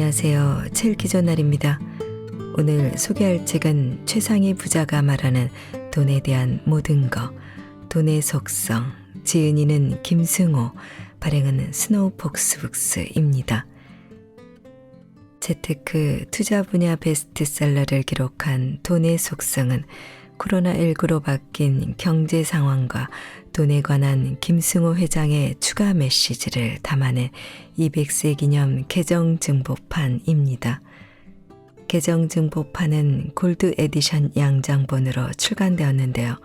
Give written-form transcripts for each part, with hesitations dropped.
안녕하세요. 책 읽기 좋은 날입니다. 오늘 소개할 책은 최상위 부자가 말하는 돈에 대한 모든 것, 돈의 속성, 지은이는 김승호, 발행은 스노우폭스북스입니다. 재테크 투자 분야 베스트셀러를 기록한 돈의 속성은 코로나19로 바뀐 경제 상황과 돈에 관한 김승호 회장의 추가 메시지를 담아낸 200세 기념 개정증보판입니다. 개정증보판은 골드 에디션 양장본으로 출간되었는데요.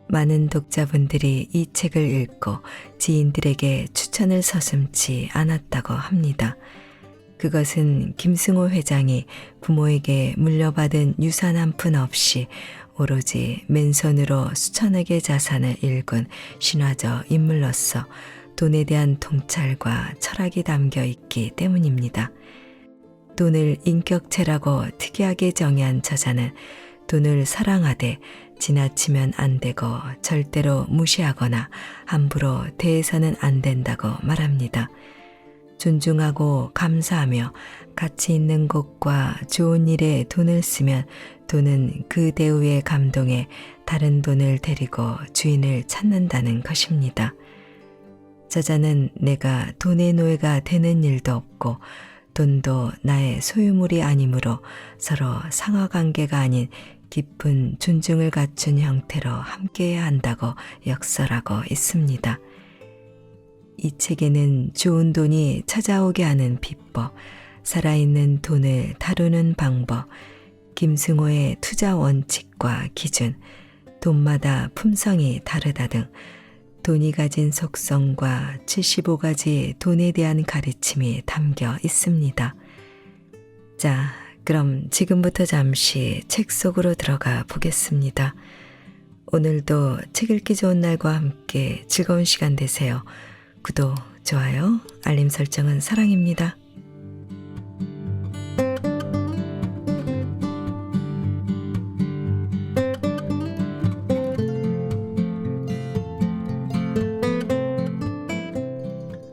많은 독자분들이 이 책을 읽고 지인들에게 추천을 서슴지 않았다고 합니다. 그것은 김승호 회장이 부모에게 물려받은 유산 한 푼 없이 오로지 맨손으로 수천억의 자산을 일군 신화적 인물로서 돈에 대한 통찰과 철학이 담겨 있기 때문입니다. 돈을 인격체라고 특이하게 정의한 저자는 돈을 사랑하되 지나치면 안 되고 절대로 무시하거나 함부로 대해서는 안 된다고 말합니다. 존중하고 감사하며 가치 있는 곳과 좋은 일에 돈을 쓰면 돈은 그 대우에 감동해 다른 돈을 데리고 주인을 찾는다는 것입니다. 저자는 내가 돈의 노예가 되는 일도 없고 돈도 나의 소유물이 아니므로 서로 상하관계가 아닌 깊은 존중을 갖춘 형태로 함께해야 한다고 역설하고 있습니다. 이 책에는 좋은 돈이 찾아오게 하는 비법, 살아있는 돈을 다루는 방법, 김승호의 투자 원칙과 기준, 돈마다 품성이 다르다 등 돈이 가진 속성과 75가지 돈에 대한 가르침이 담겨 있습니다. 자, 그럼 지금부터 잠시 책 속으로 들어가 보겠습니다. 오늘도 책 읽기 좋은 날과 함께 즐거운 시간 되세요. 구독, 좋아요, 알림 설정은 사랑입니다.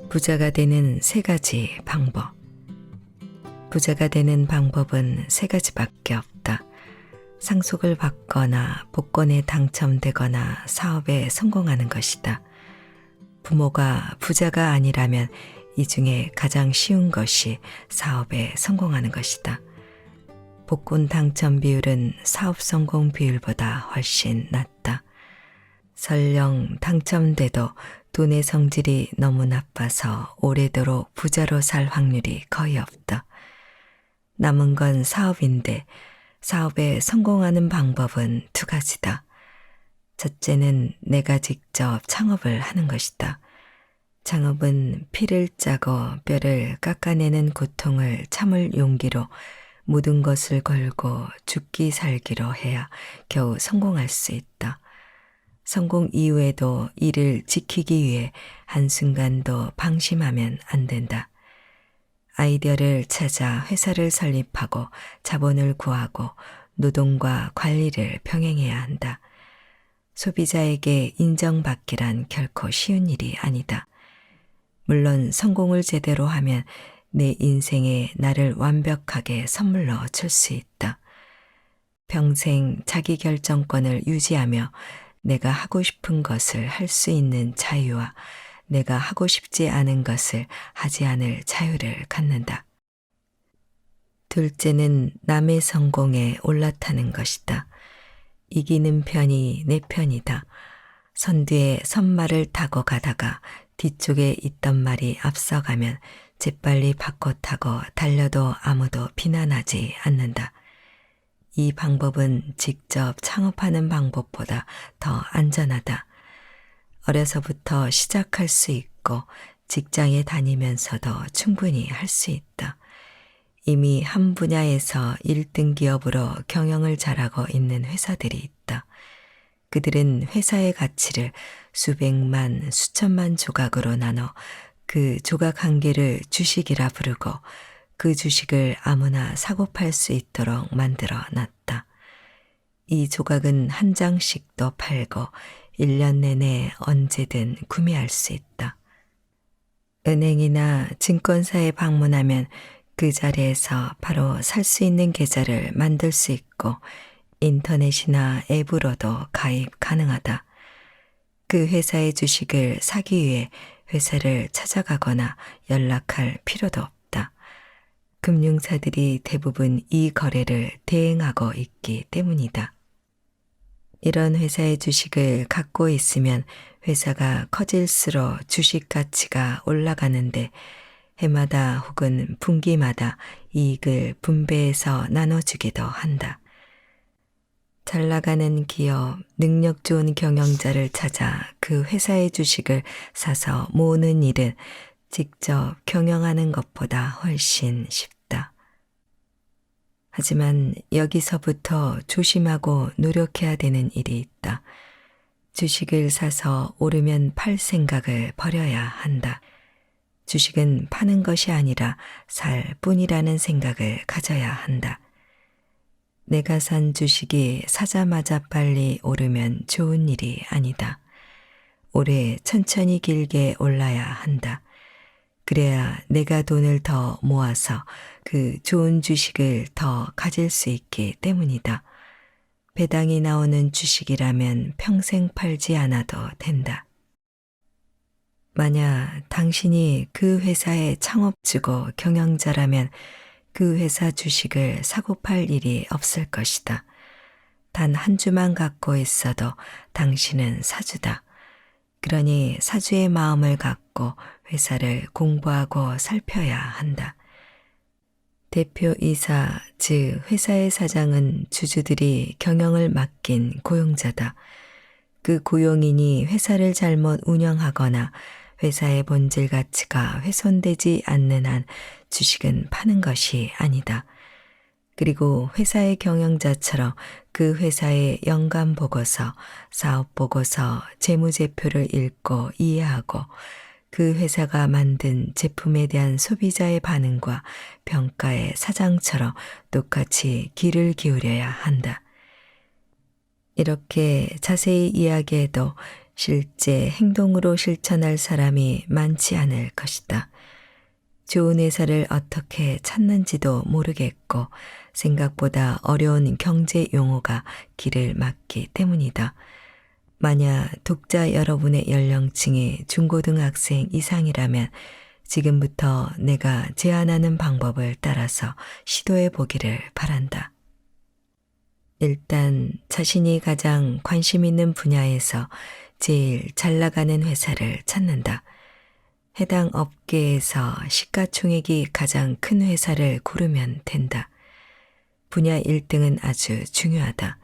부자가 되는 세 가지 방법. 부자가 되는 방법은 세 가지밖에 없다. 상속을 받거나 복권에 당첨되거나 사업에 성공하는 것이다. 부모가 부자가 아니라면 이 중에 가장 쉬운 것이 사업에 성공하는 것이다. 복권 당첨 비율은 사업 성공 비율보다 훨씬 낮다. 설령 당첨돼도 돈의 성질이 너무 나빠서 오래도록 부자로 살 확률이 거의 없다. 남은 건 사업인데 사업에 성공하는 방법은 두 가지다. 첫째는 내가 직접 창업을 하는 것이다. 창업은 피를 짜고 뼈를 깎아내는 고통을 참을 용기로 모든 것을 걸고 죽기 살기로 해야 겨우 성공할 수 있다. 성공 이후에도 이를 지키기 위해 한순간도 방심하면 안 된다. 아이디어를 찾아 회사를 설립하고 자본을 구하고 노동과 관리를 병행해야 한다. 소비자에게 인정받기란 결코 쉬운 일이 아니다. 물론 성공을 제대로 하면 내 인생에 나를 완벽하게 선물로 줄 수 있다. 평생 자기 결정권을 유지하며 내가 하고 싶은 것을 할 수 있는 자유와 내가 하고 싶지 않은 것을 하지 않을 자유를 갖는다. 둘째는 남의 성공에 올라타는 것이다. 이기는 편이 내 편이다. 선뒤에 선말을 타고 가다가 뒤쪽에 있던 말이 앞서가면 재빨리 바꿔 타고 달려도 아무도 비난하지 않는다. 이 방법은 직접 창업하는 방법보다 더 안전하다. 어려서부터 시작할 수 있고 직장에 다니면서도 충분히 할 수 있다. 이미 한 분야에서 1등 기업으로 경영을 잘하고 있는 회사들이 있다. 그들은 회사의 가치를 수백만, 수천만 조각으로 나눠 그 조각 한 개를 주식이라 부르고 그 주식을 아무나 사고 팔 수 있도록 만들어 놨다. 이 조각은 한 장씩도 팔고 1년 내내 언제든 구매할 수 있다. 은행이나 증권사에 방문하면 그 자리에서 바로 살 수 있는 계좌를 만들 수 있고 인터넷이나 앱으로도 가입 가능하다. 그 회사의 주식을 사기 위해 회사를 찾아가거나 연락할 필요도 없다. 금융사들이 대부분 이 거래를 대행하고 있기 때문이다. 이런 회사의 주식을 갖고 있으면 회사가 커질수록 주식 가치가 올라가는데 해마다 혹은 분기마다 이익을 분배해서 나눠주기도 한다. 잘 나가는 기업, 능력 좋은 경영자를 찾아 그 회사의 주식을 사서 모으는 일은 직접 경영하는 것보다 훨씬 쉽다. 하지만 여기서부터 조심하고 노력해야 되는 일이 있다. 주식을 사서 오르면 팔 생각을 버려야 한다. 주식은 파는 것이 아니라 살 뿐이라는 생각을 가져야 한다. 내가 산 주식이 사자마자 빨리 오르면 좋은 일이 아니다. 오래 천천히 길게 올라야 한다. 그래야 내가 돈을 더 모아서 그 좋은 주식을 더 가질 수 있기 때문이다. 배당이 나오는 주식이라면 평생 팔지 않아도 된다. 만약 당신이 그 회사의 창업주고 경영자라면 그 회사 주식을 사고 팔 일이 없을 것이다. 단 한 주만 갖고 있어도 당신은 사주다. 그러니 사주의 마음을 갖고 회사를 공부하고 살펴야 한다. 대표이사, 즉 회사의 사장은 주주들이 경영을 맡긴 고용자다. 그 고용인이 회사를 잘못 운영하거나 회사의 본질 가치가 훼손되지 않는 한 주식은 파는 것이 아니다. 그리고 회사의 경영자처럼 그 회사의 연간 보고서, 사업 보고서, 재무제표를 읽고 이해하고 그 회사가 만든 제품에 대한 소비자의 반응과 평가의 사장처럼 똑같이 귀를 기울여야 한다. 이렇게 자세히 이야기해도 실제 행동으로 실천할 사람이 많지 않을 것이다. 좋은 회사를 어떻게 찾는지도 모르겠고 생각보다 어려운 경제 용어가 길을 막기 때문이다. 만약 독자 여러분의 연령층이 중고등학생 이상이라면 지금부터 내가 제안하는 방법을 따라서 시도해 보기를 바란다. 일단 자신이 가장 관심 있는 분야에서 제일 잘 나가는 회사를 찾는다. 해당 업계에서 시가총액이 가장 큰 회사를 고르면 된다. 분야 1등은 아주 중요하다.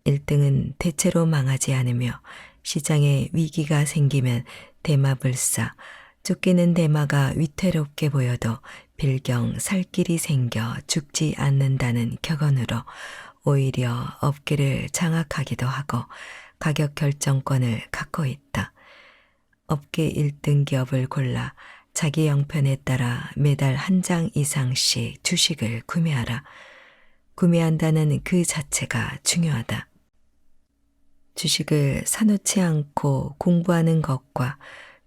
1등은 대체로 망하지 않으며 시장에 위기가 생기면 대마불사, 쫓기는 대마가 위태롭게 보여도 빌경 살 길이 생겨 죽지 않는다는 격언으로 오히려 업계를 장악하기도 하고 가격 결정권을 갖고 있다. 업계 1등 기업을 골라 자기 형편에 따라 매달 한 장 이상씩 주식을 구매하라. 구매한다는 그 자체가 중요하다. 주식을 사놓지 않고 공부하는 것과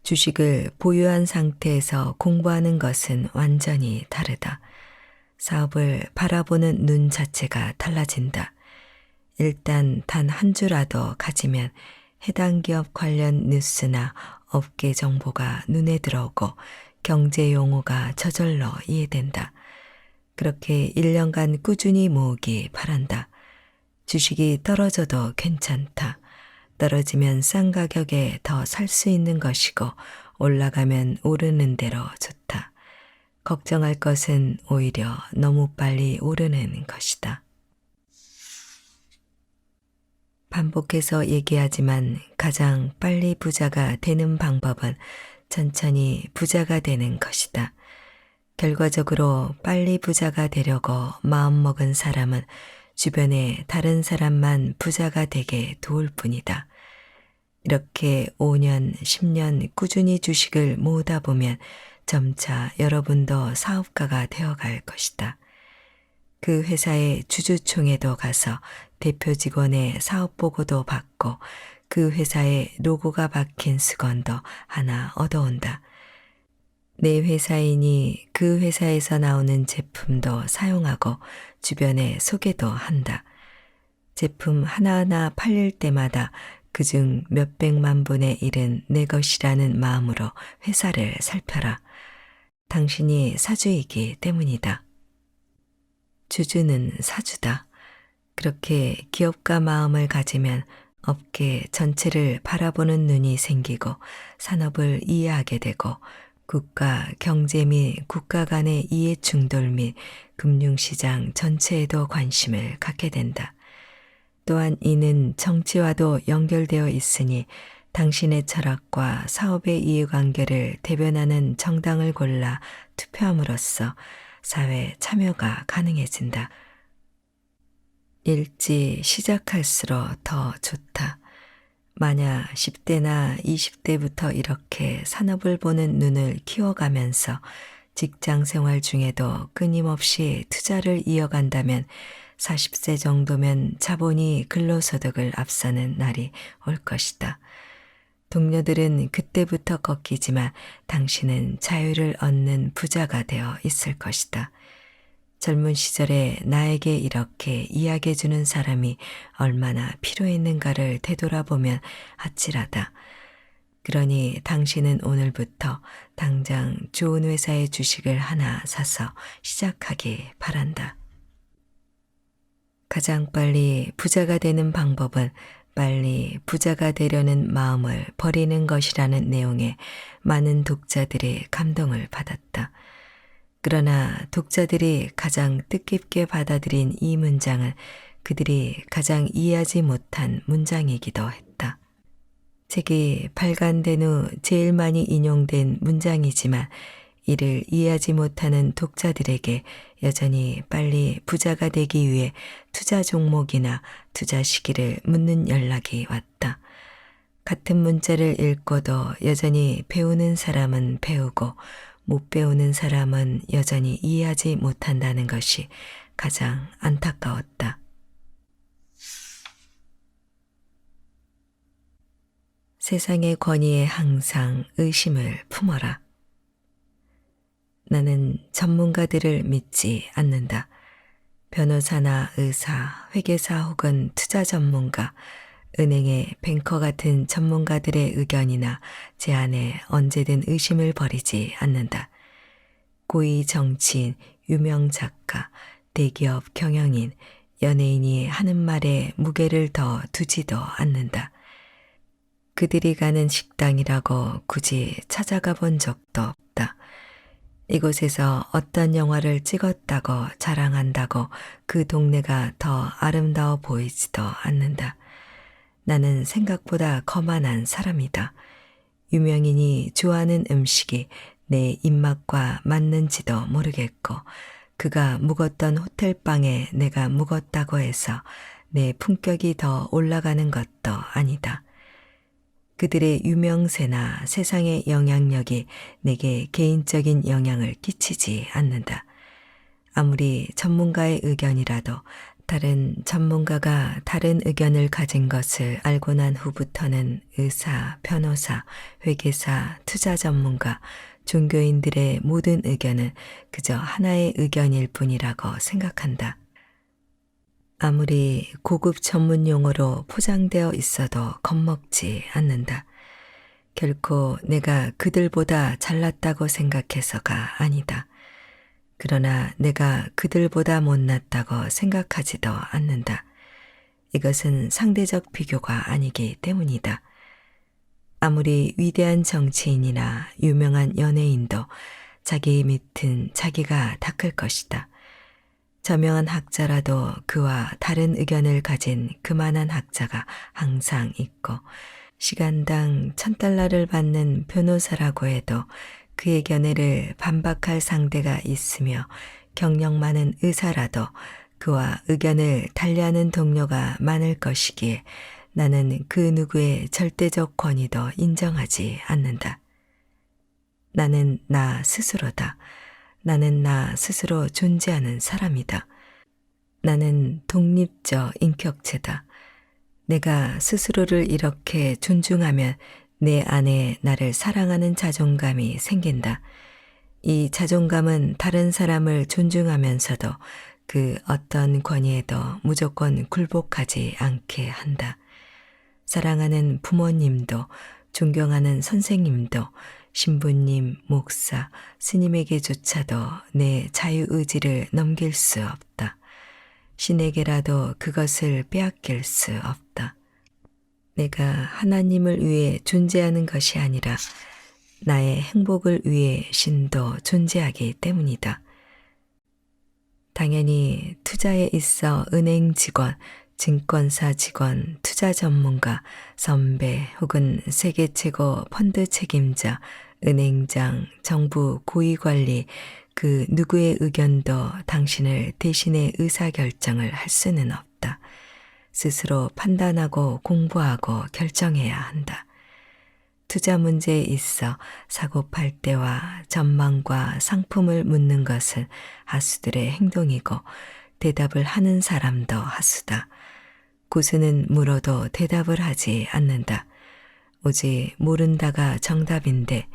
주식을 보유한 상태에서 공부하는 것은 완전히 다르다. 사업을 바라보는 눈 자체가 달라진다. 일단 단 한 주라도 가지면 해당 기업 관련 뉴스나 업계 정보가 눈에 들어오고 경제 용어가 저절로 이해된다. 그렇게 1년간 꾸준히 모으기 바란다. 주식이 떨어져도 괜찮다. 떨어지면 싼 가격에 더 살 수 있는 것이고 올라가면 오르는 대로 좋다. 걱정할 것은 오히려 너무 빨리 오르는 것이다. 반복해서 얘기하지만 가장 빨리 부자가 되는 방법은 천천히 부자가 되는 것이다. 결과적으로 빨리 부자가 되려고 마음먹은 사람은 주변에 다른 사람만 부자가 되게 도울 뿐이다. 이렇게 5년, 10년 꾸준히 주식을 모으다 보면 점차 여러분도 사업가가 되어갈 것이다. 그 회사의 주주총회도 가서 대표 직원의 사업 보고도 받고 그 회사의 로고가 박힌 수건도 하나 얻어온다. 내 회사이니 그 회사에서 나오는 제품도 사용하고 주변에 소개도 한다. 제품 하나하나 팔릴 때마다 그중 몇백만 분의 1은 내 것이라는 마음으로 회사를 살펴라. 당신이 사주이기 때문이다. 주주는 사주다. 그렇게 기업가 마음을 가지면 업계 전체를 바라보는 눈이 생기고 산업을 이해하게 되고 국가 경제 및 국가 간의 이해 충돌 및 금융시장 전체에도 관심을 갖게 된다. 또한 이는 정치와도 연결되어 있으니 당신의 철학과 사업의 이해관계를 대변하는 정당을 골라 투표함으로써 사회 참여가 가능해진다. 일찍 시작할수록 더 좋다. 만약 10대나 20대부터 이렇게 산업을 보는 눈을 키워가면서 직장 생활 중에도 끊임없이 투자를 이어간다면 40세 정도면 자본이 근로소득을 앞서는 날이 올 것이다. 동료들은 그때부터 꺾이지만 당신은 자유를 얻는 부자가 되어 있을 것이다. 젊은 시절에 나에게 이렇게 이야기해주는 사람이 얼마나 필요했는가를 되돌아보면 아찔하다. 그러니 당신은 오늘부터 당장 좋은 회사의 주식을 하나 사서 시작하기 바란다. 가장 빨리 부자가 되는 방법은 빨리 부자가 되려는 마음을 버리는 것이라는 내용에 많은 독자들이 감동을 받았다. 그러나 독자들이 가장 뜻깊게 받아들인 이 문장은 그들이 가장 이해하지 못한 문장이기도 했다. 책이 발간된 후 제일 많이 인용된 문장이지만 이를 이해하지 못하는 독자들에게 여전히 빨리 부자가 되기 위해 투자 종목이나 투자 시기를 묻는 연락이 왔다. 같은 문자를 읽고도 여전히 배우는 사람은 배우고 못 배우는 사람은 여전히 이해하지 못한다는 것이 가장 안타까웠다. 세상의 권위에 항상 의심을 품어라. 나는 전문가들을 믿지 않는다. 변호사나 의사, 회계사 혹은 투자 전문가, 은행의 뱅커 같은 전문가들의 의견이나 제안에 언제든 의심을 버리지 않는다. 고위 정치인, 유명 작가, 대기업 경영인, 연예인이 하는 말에 무게를 더 두지도 않는다. 그들이 가는 식당이라고 굳이 찾아가 본 적도 없다. 이곳에서 어떤 영화를 찍었다고 자랑한다고 그 동네가 더 아름다워 보이지도 않는다. 나는 생각보다 거만한 사람이다. 유명인이 좋아하는 음식이 내 입맛과 맞는지도 모르겠고 그가 묵었던 호텔방에 내가 묵었다고 해서 내 품격이 더 올라가는 것도 아니다. 그들의 유명세나 세상의 영향력이 내게 개인적인 영향을 끼치지 않는다. 아무리 전문가의 의견이라도 다른 전문가가 다른 의견을 가진 것을 알고 난 후부터는 의사, 변호사, 회계사, 투자 전문가, 종교인들의 모든 의견은 그저 하나의 의견일 뿐이라고 생각한다. 아무리 고급 전문 용어로 포장되어 있어도 겁먹지 않는다. 결코 내가 그들보다 잘났다고 생각해서가 아니다. 그러나 내가 그들보다 못났다고 생각하지도 않는다. 이것은 상대적 비교가 아니기 때문이다. 아무리 위대한 정치인이나 유명한 연예인도 자기 밑은 자기가 닦을 것이다. 저명한 학자라도 그와 다른 의견을 가진 그만한 학자가 항상 있고 시간당 $1,000를 받는 변호사라고 해도 그의 견해를 반박할 상대가 있으며 경력 많은 의사라도 그와 의견을 달리하는 동료가 많을 것이기에 나는 그 누구의 절대적 권위도 인정하지 않는다. 나는 나 스스로다. 나는 나 스스로 존재하는 사람이다. 나는 독립적 인격체다. 내가 스스로를 이렇게 존중하면 내 안에 나를 사랑하는 자존감이 생긴다. 이 자존감은 다른 사람을 존중하면서도 그 어떤 권위에도 무조건 굴복하지 않게 한다. 사랑하는 부모님도 존경하는 선생님도 신부님, 목사, 스님에게조차도 내 자유의지를 넘길 수 없다. 신에게라도 그것을 빼앗길 수 없다. 내가 하나님을 위해 존재하는 것이 아니라 나의 행복을 위해 신도 존재하기 때문이다. 당연히 투자에 있어 은행 직원, 증권사 직원, 투자 전문가, 선배 혹은 세계 최고 펀드 책임자, 은행장, 정부 고위관리 그 누구의 의견도 당신을 대신해 의사결정을 할 수는 없다. 스스로 판단하고 공부하고 결정해야 한다. 투자 문제에 있어 사고팔 때와 전망과 상품을 묻는 것은 하수들의 행동이고 대답을 하는 사람도 하수다. 고수는 물어도 대답을 하지 않는다. 오직 모른다가 정답인데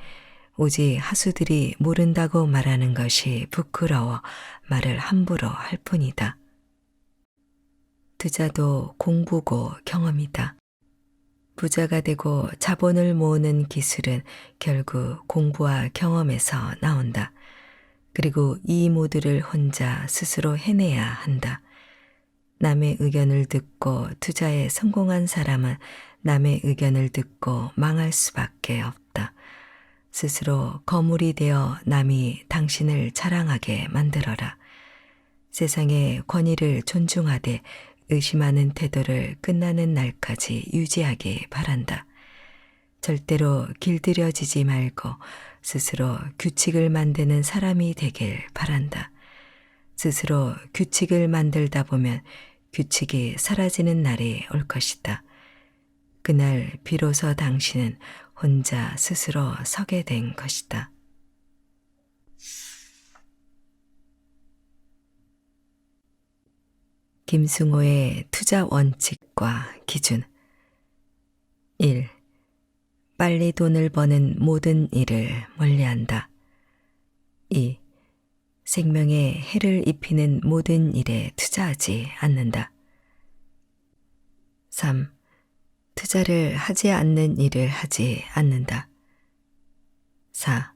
오직 하수들이 모른다고 말하는 것이 부끄러워 말을 함부로 할 뿐이다. 투자도 공부고 경험이다. 부자가 되고 자본을 모으는 기술은 결국 공부와 경험에서 나온다. 그리고 이 모두를 혼자 스스로 해내야 한다. 남의 의견을 듣고 투자에 성공한 사람은 남의 의견을 듣고 망할 수밖에 없다. 스스로 거물이 되어 남이 당신을 자랑하게 만들어라. 세상의 권위를 존중하되 의심하는 태도를 끝나는 날까지 유지하기 바란다. 절대로 길들여지지 말고 스스로 규칙을 만드는 사람이 되길 바란다. 스스로 규칙을 만들다 보면 규칙이 사라지는 날이 올 것이다. 그날 비로소 당신은 혼자 스스로 서게 된 것이다. 김승호의 투자 원칙과 기준 1. 빨리 돈을 버는 모든 일을 멀리한다. 2. 생명에 해를 입히는 모든 일에 투자하지 않는다. 3. 투자를 하지 않는 일을 하지 않는다. 4.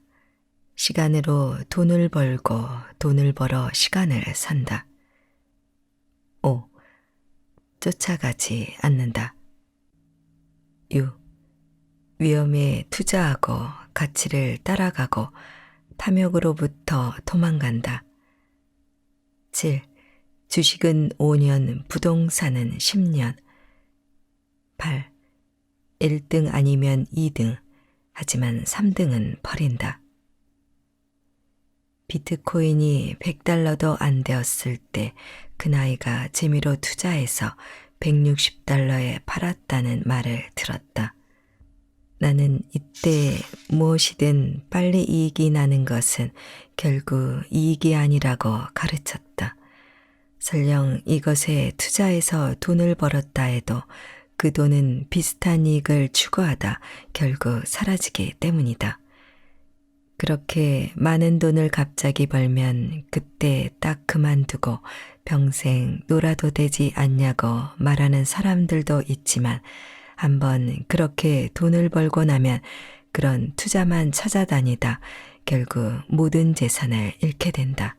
시간으로 돈을 벌고 돈을 벌어 시간을 산다. 5. 쫓아가지 않는다. 6. 위험에 투자하고 가치를 따라가고 탐욕으로부터 도망간다. 7. 주식은 5년, 부동산은 10년. 8. 1등 아니면 2등, 하지만 3등은 버린다. 비트코인이 100달러도 안 되었을 때 그 나이가 재미로 투자해서 160달러에 팔았다는 말을 들었다. 나는 이때 무엇이든 빨리 이익이 나는 것은 결국 이익이 아니라고 가르쳤다. 설령 이것에 투자해서 돈을 벌었다 해도 그 돈은 비슷한 이익을 추구하다 결국 사라지기 때문이다. 그렇게 많은 돈을 갑자기 벌면 그때 딱 그만두고 평생 놀아도 되지 않냐고 말하는 사람들도 있지만 한번 그렇게 돈을 벌고 나면 그런 투자만 찾아다니다 결국 모든 재산을 잃게 된다.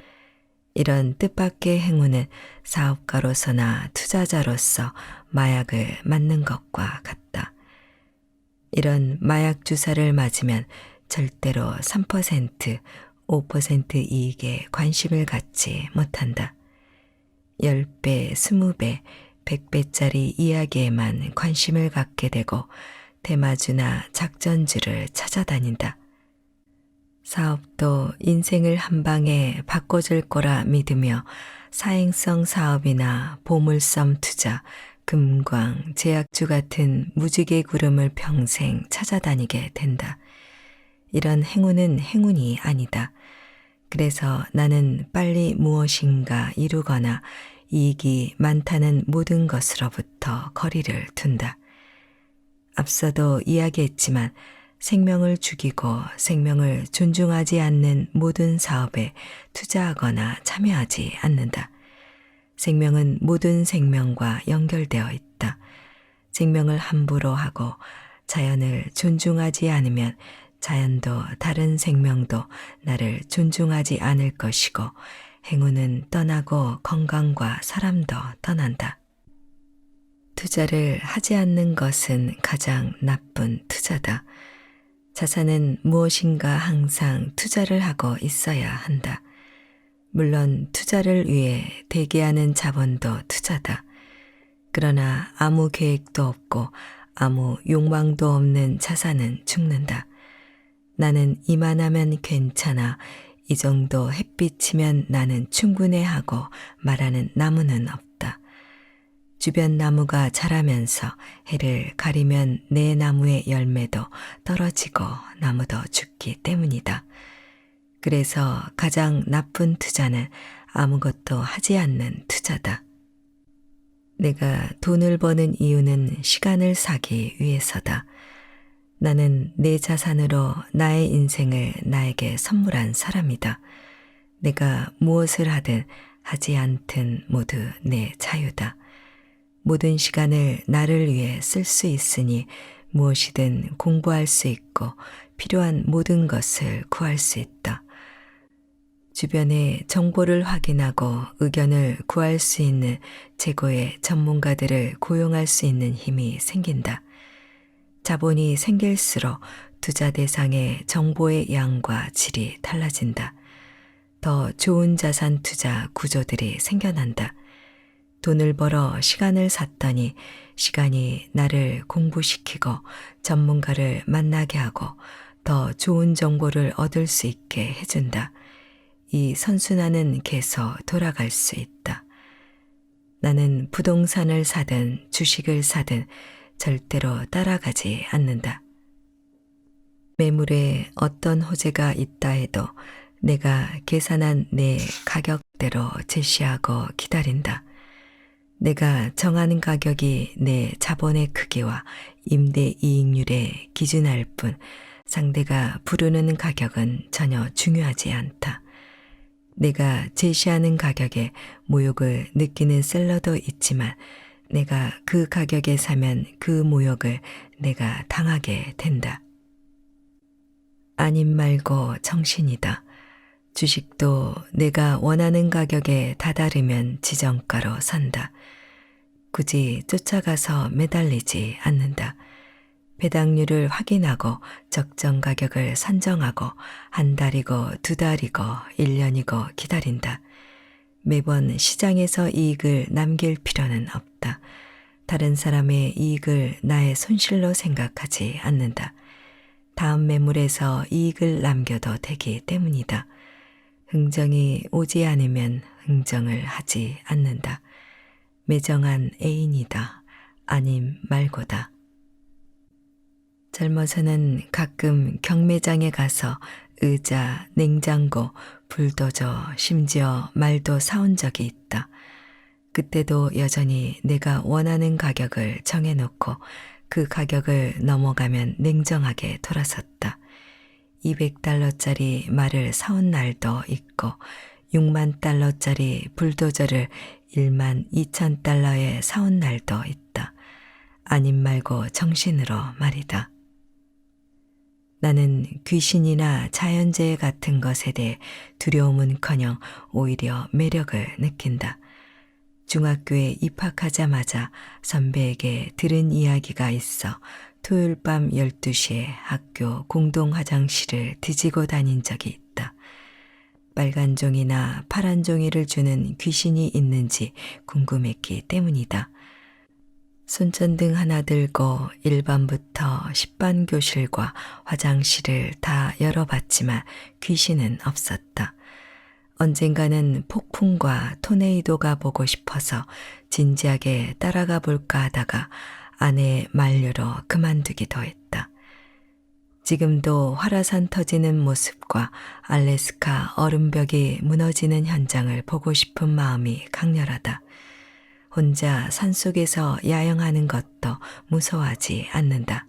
이런 뜻밖의 행운은 사업가로서나 투자자로서 마약을 맞는 것과 같다. 이런 마약 주사를 맞으면 절대로 3%, 5% 이익에 관심을 갖지 못한다. 10배, 20배, 100배짜리 이야기에만 관심을 갖게 되고 대마주나 작전주를 찾아다닌다. 사업도 인생을 한 방에 바꿔줄 거라 믿으며 사행성 사업이나 보물섬 투자, 금광, 제약주 같은 무지개 구름을 평생 찾아다니게 된다. 이런 행운은 행운이 아니다. 그래서 나는 빨리 무엇인가 이루거나 이익이 많다는 모든 것으로부터 거리를 둔다. 앞서도 이야기했지만 생명을 죽이고 생명을 존중하지 않는 모든 사업에 투자하거나 참여하지 않는다. 생명은 모든 생명과 연결되어 있다. 생명을 함부로 하고 자연을 존중하지 않으면 자연도 다른 생명도 나를 존중하지 않을 것이고 행운은 떠나고 건강과 사람도 떠난다. 투자를 하지 않는 것은 가장 나쁜 투자다. 자산은 무엇인가 항상 투자를 하고 있어야 한다. 물론 투자를 위해 대기하는 자본도 투자다. 그러나 아무 계획도 없고 아무 욕망도 없는 자산은 죽는다. 나는 이만하면 괜찮아, 이 정도 햇빛이면 나는 충분해 하고 말하는 나무는 없다. 주변 나무가 자라면서 해를 가리면 내 나무의 열매도 떨어지고 나무도 죽기 때문이다. 그래서 가장 나쁜 투자는 아무것도 하지 않는 투자다. 내가 돈을 버는 이유는 시간을 사기 위해서다. 나는 내 자산으로 나의 인생을 나에게 선물한 사람이다. 내가 무엇을 하든 하지 않든 모두 내 자유다. 모든 시간을 나를 위해 쓸 수 있으니 무엇이든 공부할 수 있고 필요한 모든 것을 구할 수 있다. 주변의 정보를 확인하고 의견을 구할 수 있는 최고의 전문가들을 고용할 수 있는 힘이 생긴다. 자본이 생길수록 투자 대상의 정보의 양과 질이 달라진다. 더 좋은 자산 투자 구조들이 생겨난다. 돈을 벌어 시간을 샀더니 시간이 나를 공부시키고 전문가를 만나게 하고 더 좋은 정보를 얻을 수 있게 해준다. 이 선순환은 계속 돌아갈 수 있다. 나는 부동산을 사든 주식을 사든 절대로 따라가지 않는다. 매물에 어떤 호재가 있다 해도 내가 계산한 내 가격대로 제시하고 기다린다. 내가 정하는 가격이 내 자본의 크기와 임대 이익률에 기준할 뿐 상대가 부르는 가격은 전혀 중요하지 않다. 내가 제시하는 가격에 모욕을 느끼는 셀러도 있지만 내가 그 가격에 사면 그 모욕을 내가 당하게 된다. 아님 말고 정신이다. 주식도 내가 원하는 가격에 다다르면 지정가로 산다. 굳이 쫓아가서 매달리지 않는다. 배당률을 확인하고 적정 가격을 산정하고 한 달이고 두 달이고 1년이고 기다린다. 매번 시장에서 이익을 남길 필요는 없다. 다른 사람의 이익을 나의 손실로 생각하지 않는다. 다음 매물에서 이익을 남겨도 되기 때문이다. 흥정이 오지 않으면 흥정을 하지 않는다. 매정한 애인이다. 아님 말고다. 젊어서는 가끔 경매장에 가서 의자, 냉장고, 불도저, 심지어 말도 사온 적이 있다. 그때도 여전히 내가 원하는 가격을 정해놓고 그 가격을 넘어가면 냉정하게 돌아섰다. 200달러짜리 말을 사온 날도 있고 6만 달러짜리 불도저를 1만 2천 달러에 사온 날도 있다. 아님 말고 정신으로 말이다. 나는 귀신이나 자연재해 같은 것에 대해 두려움은커녕 오히려 매력을 느낀다. 중학교에 입학하자마자 선배에게 들은 이야기가 있어 토요일 밤 12시에 학교 공동 화장실을 뒤지고 다닌 적이 있다. 빨간 종이나 파란 종이를 주는 귀신이 있는지 궁금했기 때문이다. 손전등 하나 들고 1반부터 10반 교실과 화장실을 다 열어봤지만 귀신은 없었다. 언젠가는 폭풍과 토네이도가 보고 싶어서 진지하게 따라가 볼까 하다가 아내의 만류로 그만두기도 했다. 지금도 활화산 터지는 모습과 알래스카 얼음벽이 무너지는 현장을 보고 싶은 마음이 강렬하다. 혼자 산속에서 야영하는 것도 무서워하지 않는다.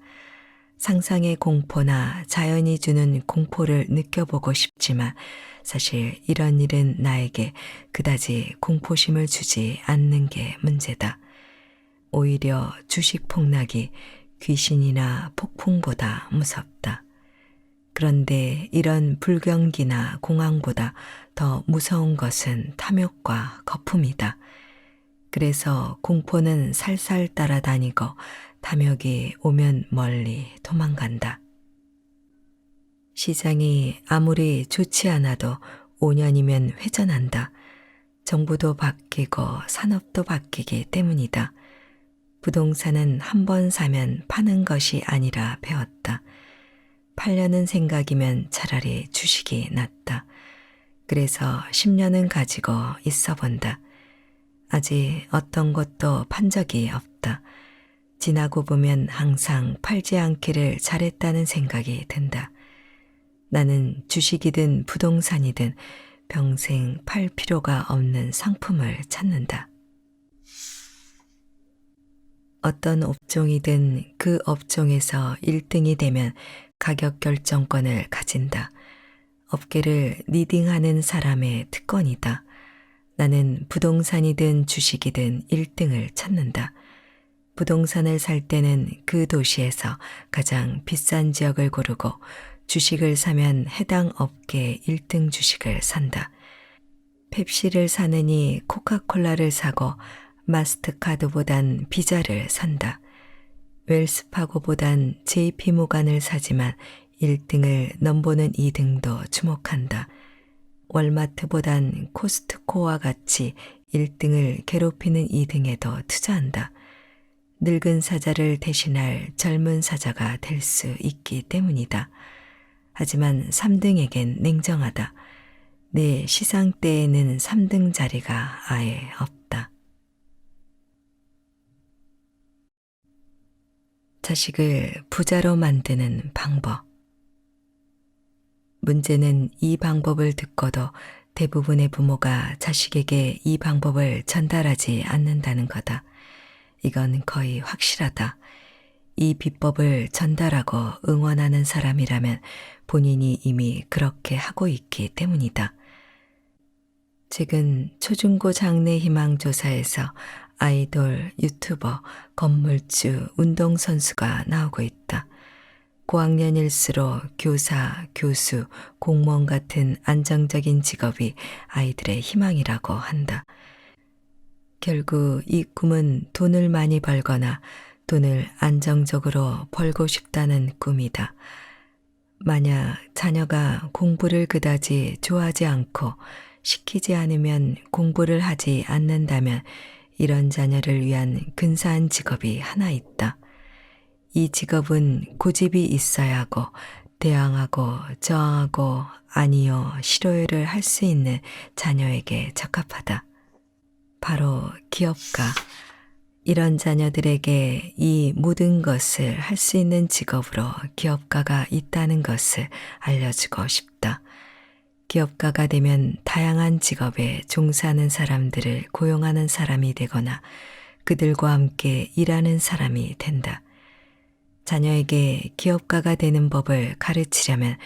상상의 공포나 자연이 주는 공포를 느껴보고 싶지만 사실 이런 일은 나에게 그다지 공포심을 주지 않는 게 문제다. 오히려 주식 폭락이 귀신이나 폭풍보다 무섭다. 그런데 이런 불경기나 공황보다 더 무서운 것은 탐욕과 거품이다. 그래서 공포는 살살 따라다니고 탐욕이 오면 멀리 도망간다. 시장이 아무리 좋지 않아도 5년이면 회전한다. 정부도 바뀌고 산업도 바뀌기 때문이다. 부동산은 한 번 사면 파는 것이 아니라 배웠다. 팔려는 생각이면 차라리 주식이 낫다. 그래서 10년은 가지고 있어 본다. 아직 어떤 것도 판 적이 없다. 지나고 보면 항상 팔지 않기를 잘했다는 생각이 든다. 나는 주식이든 부동산이든 평생 팔 필요가 없는 상품을 찾는다. 어떤 업종이든 그 업종에서 1등이 되면 가격 결정권을 가진다. 업계를 리딩하는 사람의 특권이다. 나는 부동산이든 주식이든 1등을 찾는다. 부동산을 살 때는 그 도시에서 가장 비싼 지역을 고르고 주식을 사면 해당 업계 1등 주식을 산다. 펩시를 사느니 코카콜라를 사고 마스터카드보단 비자를 산다. 웰스파고보단 JP모간을 사지만 1등을 넘보는 2등도 주목한다. 월마트보단 코스트코와 같이 1등을 괴롭히는 2등에도 투자한다. 늙은 사자를 대신할 젊은 사자가 될 수 있기 때문이다. 하지만 3등에겐 냉정하다. 내 시상대에는 3등 자리가 아예 없다. 자식을 부자로 만드는 방법. 문제는 이 방법을 듣고도 대부분의 부모가 자식에게 이 방법을 전달하지 않는다는 거다. 이건 거의 확실하다. 이 비법을 전달하고 응원하는 사람이라면 본인이 이미 그렇게 하고 있기 때문이다. 최근 초중고 장래 희망 조사에서 아이돌, 유튜버, 건물주, 운동선수가 나오고 있다. 고학년일수록 교사, 교수, 공무원 같은 안정적인 직업이 아이들의 희망이라고 한다. 결국 이 꿈은 돈을 많이 벌거나 돈을 안정적으로 벌고 싶다는 꿈이다. 만약 자녀가 공부를 그다지 좋아하지 않고 시키지 않으면 공부를 하지 않는다면 이런 자녀를 위한 근사한 직업이 하나 있다. 이 직업은 고집이 있어야 하고 대항하고 저항하고 아니요 싫어요를 할 수 있는 자녀에게 적합하다. 바로 기업가. 이런 자녀들에게 이 모든 것을 할 수 있는 직업으로 기업가가 있다는 것을 알려주고 싶다. 기업가가 되면 다양한 직업에 종사하는 사람들을 고용하는 사람이 되거나 그들과 함께 일하는 사람이 된다. 자녀에게 기업가가 되는 법을 가르치려면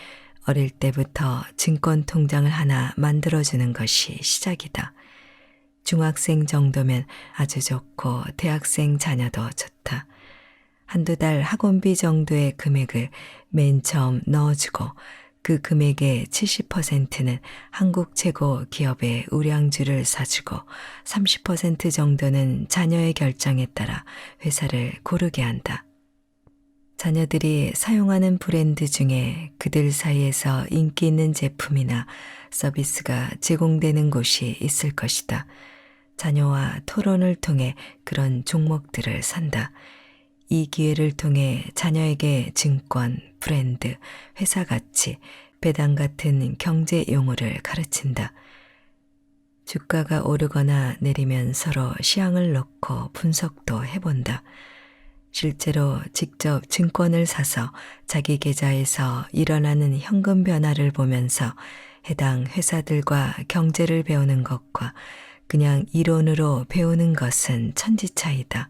어릴 때부터 증권통장을 하나 만들어주는 것이 시작이다. 중학생 정도면 아주 좋고 대학생 자녀도 좋다. 한두 달 학원비 정도의 금액을 맨 처음 넣어주고 그 금액의 70%는 한국 최고 기업의 우량주를 사주고 30% 정도는 자녀의 결정에 따라 회사를 고르게 한다. 자녀들이 사용하는 브랜드 중에 그들 사이에서 인기 있는 제품이나 서비스가 제공되는 곳이 있을 것이다. 자녀와 토론을 통해 그런 종목들을 산다. 이 기회를 통해 자녀에게 증권, 브랜드, 회사 가치, 배당 같은 경제 용어를 가르친다. 주가가 오르거나 내리면 서로 시향을 놓고 분석도 해본다. 실제로 직접 증권을 사서 자기 계좌에서 일어나는 현금 변화를 보면서 해당 회사들과 경제를 배우는 것과 그냥 이론으로 배우는 것은 천지 차이다.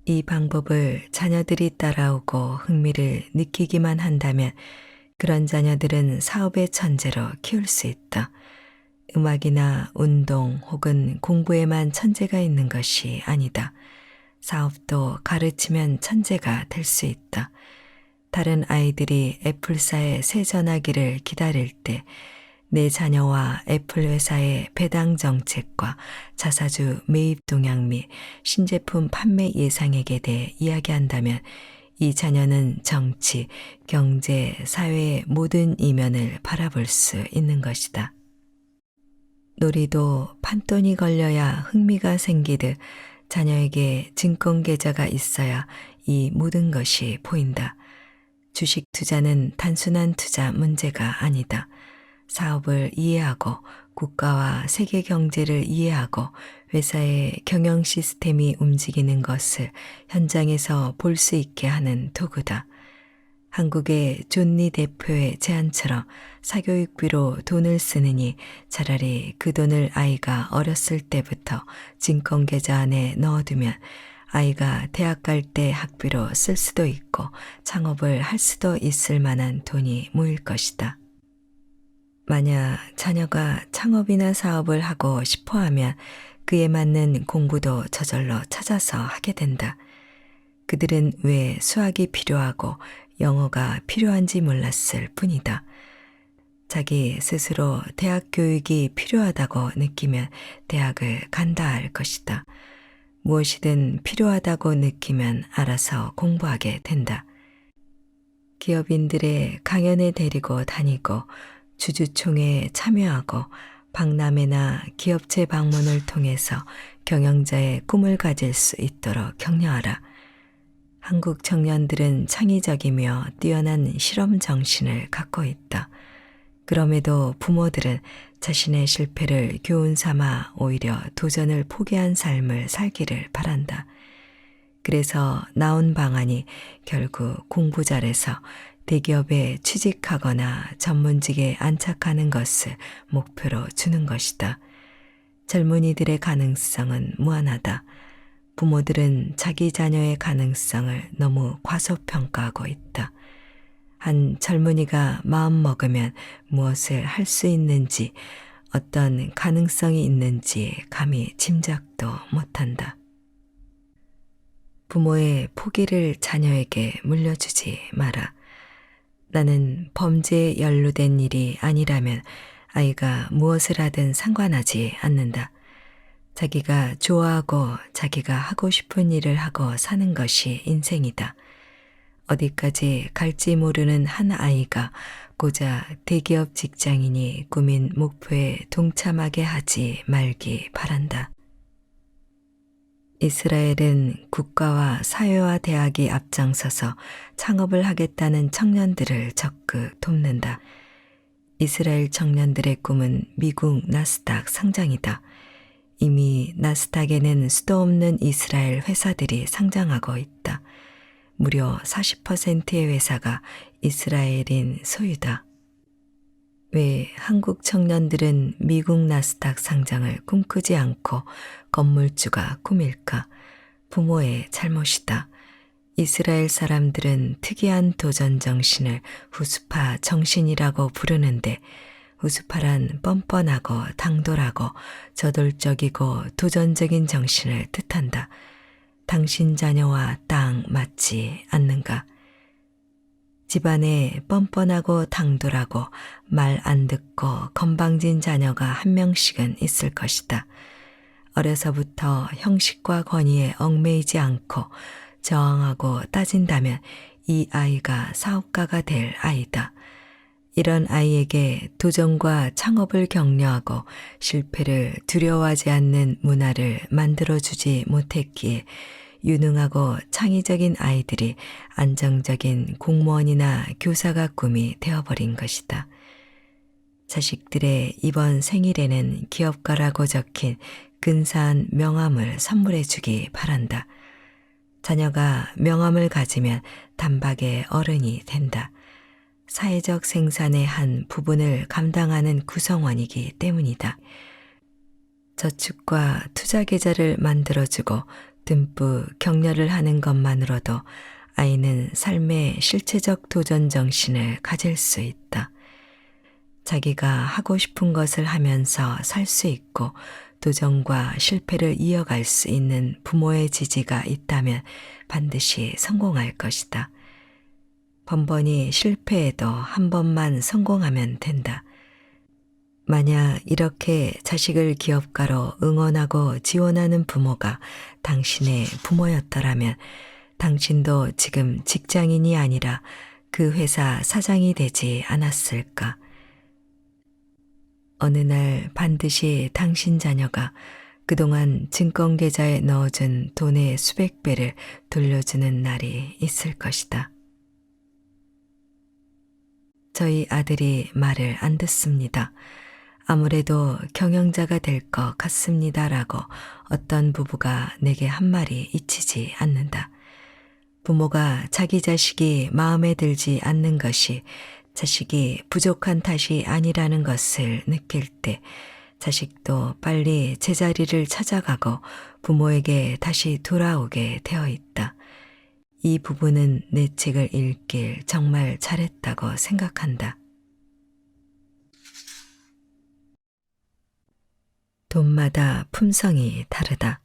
이 방법을 자녀들이 따라오고 흥미를 느끼기만 한다면 그런 자녀들은 사업의 천재로 키울 수 있다. 음악이나 운동 혹은 공부에만 천재가 있는 것이 아니다. 사업도 가르치면 천재가 될 수 있다. 다른 아이들이 애플사의 새 전화기를 기다릴 때 내 자녀와 애플 회사의 배당 정책과 자사주 매입 동향 및 신제품 판매 예상액에 대해 이야기한다면 이 자녀는 정치, 경제, 사회의 모든 이면을 바라볼 수 있는 것이다. 놀이도 판돈이 걸려야 흥미가 생기듯 자녀에게 증권 계좌가 있어야 이 모든 것이 보인다. 주식 투자는 단순한 투자 문제가 아니다. 사업을 이해하고 국가와 세계 경제를 이해하고 회사의 경영 시스템이 움직이는 것을 현장에서 볼 수 있게 하는 도구다. 한국의 존니 대표의 제안처럼 사교육비로 돈을 쓰느니 차라리 그 돈을 아이가 어렸을 때부터 증권 계좌 안에 넣어두면 아이가 대학 갈 때 학비로 쓸 수도 있고 창업을 할 수도 있을 만한 돈이 모일 것이다. 만약 자녀가 창업이나 사업을 하고 싶어 하면 그에 맞는 공부도 저절로 찾아서 하게 된다. 그들은 왜 수학이 필요하고 영어가 필요한지 몰랐을 뿐이다. 자기 스스로 대학 교육이 필요하다고 느끼면 대학을 간다 할 것이다. 무엇이든 필요하다고 느끼면 알아서 공부하게 된다. 기업인들의 강연에 데리고 다니고 주주총회에 참여하고 박람회나 기업체 방문을 통해서 경영자의 꿈을 가질 수 있도록 격려하라. 한국 청년들은 창의적이며 뛰어난 실험 정신을 갖고 있다. 그럼에도 부모들은 자신의 실패를 교훈 삼아 오히려 도전을 포기한 삶을 살기를 바란다. 그래서 나온 방안이 결국 공부 잘해서 대기업에 취직하거나 전문직에 안착하는 것을 목표로 주는 것이다. 젊은이들의 가능성은 무한하다. 부모들은 자기 자녀의 가능성을 너무 과소평가하고 있다. 한 젊은이가 마음 먹으면 무엇을 할 수 있는지, 어떤 가능성이 있는지 감히 짐작도 못한다. 부모의 포기를 자녀에게 물려주지 마라. 나는 범죄에 연루된 일이 아니라면 아이가 무엇을 하든 상관하지 않는다. 자기가 좋아하고 자기가 하고 싶은 일을 하고 사는 것이 인생이다. 어디까지 갈지 모르는 한 아이가 고작 대기업 직장인이 꾸민 목표에 동참하게 하지 말기 바란다. 이스라엘은 국가와 사회와 대학이 앞장서서 창업을 하겠다는 청년들을 적극 돕는다. 이스라엘 청년들의 꿈은 미국 나스닥 상장이다. 이미 나스닥에는 수도 없는 이스라엘 회사들이 상장하고 있다. 무려 40%의 회사가 이스라엘인 소유다. 왜 한국 청년들은 미국 나스닥 상장을 꿈꾸지 않고 건물주가 꿈일까? 부모의 잘못이다. 이스라엘 사람들은 특이한 도전 정신을 후스파 정신이라고 부르는데 후스파란 뻔뻔하고 당돌하고 저돌적이고 도전적인 정신을 뜻한다. 당신 자녀와 딱 맞지 않는가? 집안에 뻔뻔하고 당돌하고 말 안 듣고 건방진 자녀가 한 명씩은 있을 것이다. 어려서부터 형식과 권위에 얽매이지 않고 저항하고 따진다면 이 아이가 사업가가 될 아이다. 이런 아이에게 도전과 창업을 격려하고 실패를 두려워하지 않는 문화를 만들어주지 못했기에 유능하고 창의적인 아이들이 안정적인 공무원이나 교사가 꿈이 되어버린 것이다. 자식들의 이번 생일에는 기업가라고 적힌 근사한 명함을 선물해 주기 바란다. 자녀가 명함을 가지면 단박에 어른이 된다. 사회적 생산의 한 부분을 감당하는 구성원이기 때문이다. 저축과 투자 계좌를 만들어주고 듬뿍 격려를 하는 것만으로도 아이는 삶의 실체적 도전 정신을 가질 수 있다. 자기가 하고 싶은 것을 하면서 살 수 있고 도전과 실패를 이어갈 수 있는 부모의 지지가 있다면 반드시 성공할 것이다. 번번이 실패해도 한 번만 성공하면 된다. 만약 이렇게 자식을 기업가로 응원하고 지원하는 부모가 당신의 부모였더라면 당신도 지금 직장인이 아니라 그 회사 사장이 되지 않았을까? 어느 날 반드시 당신 자녀가 그동안 증권계좌에 넣어준 돈의 수백 배를 돌려주는 날이 있을 것이다. 저희 아들이 말을 안 듣습니다. 아무래도 경영자가 될 것 같습니다라고 어떤 부부가 내게 한 말이 잊히지 않는다. 부모가 자기 자식이 마음에 들지 않는 것이 자식이 부족한 탓이 아니라는 것을 느낄 때 자식도 빨리 제자리를 찾아가고 부모에게 다시 돌아오게 되어 있다. 이 부부는 내 책을 읽길 정말 잘했다고 생각한다. 돈마다 품성이 다르다.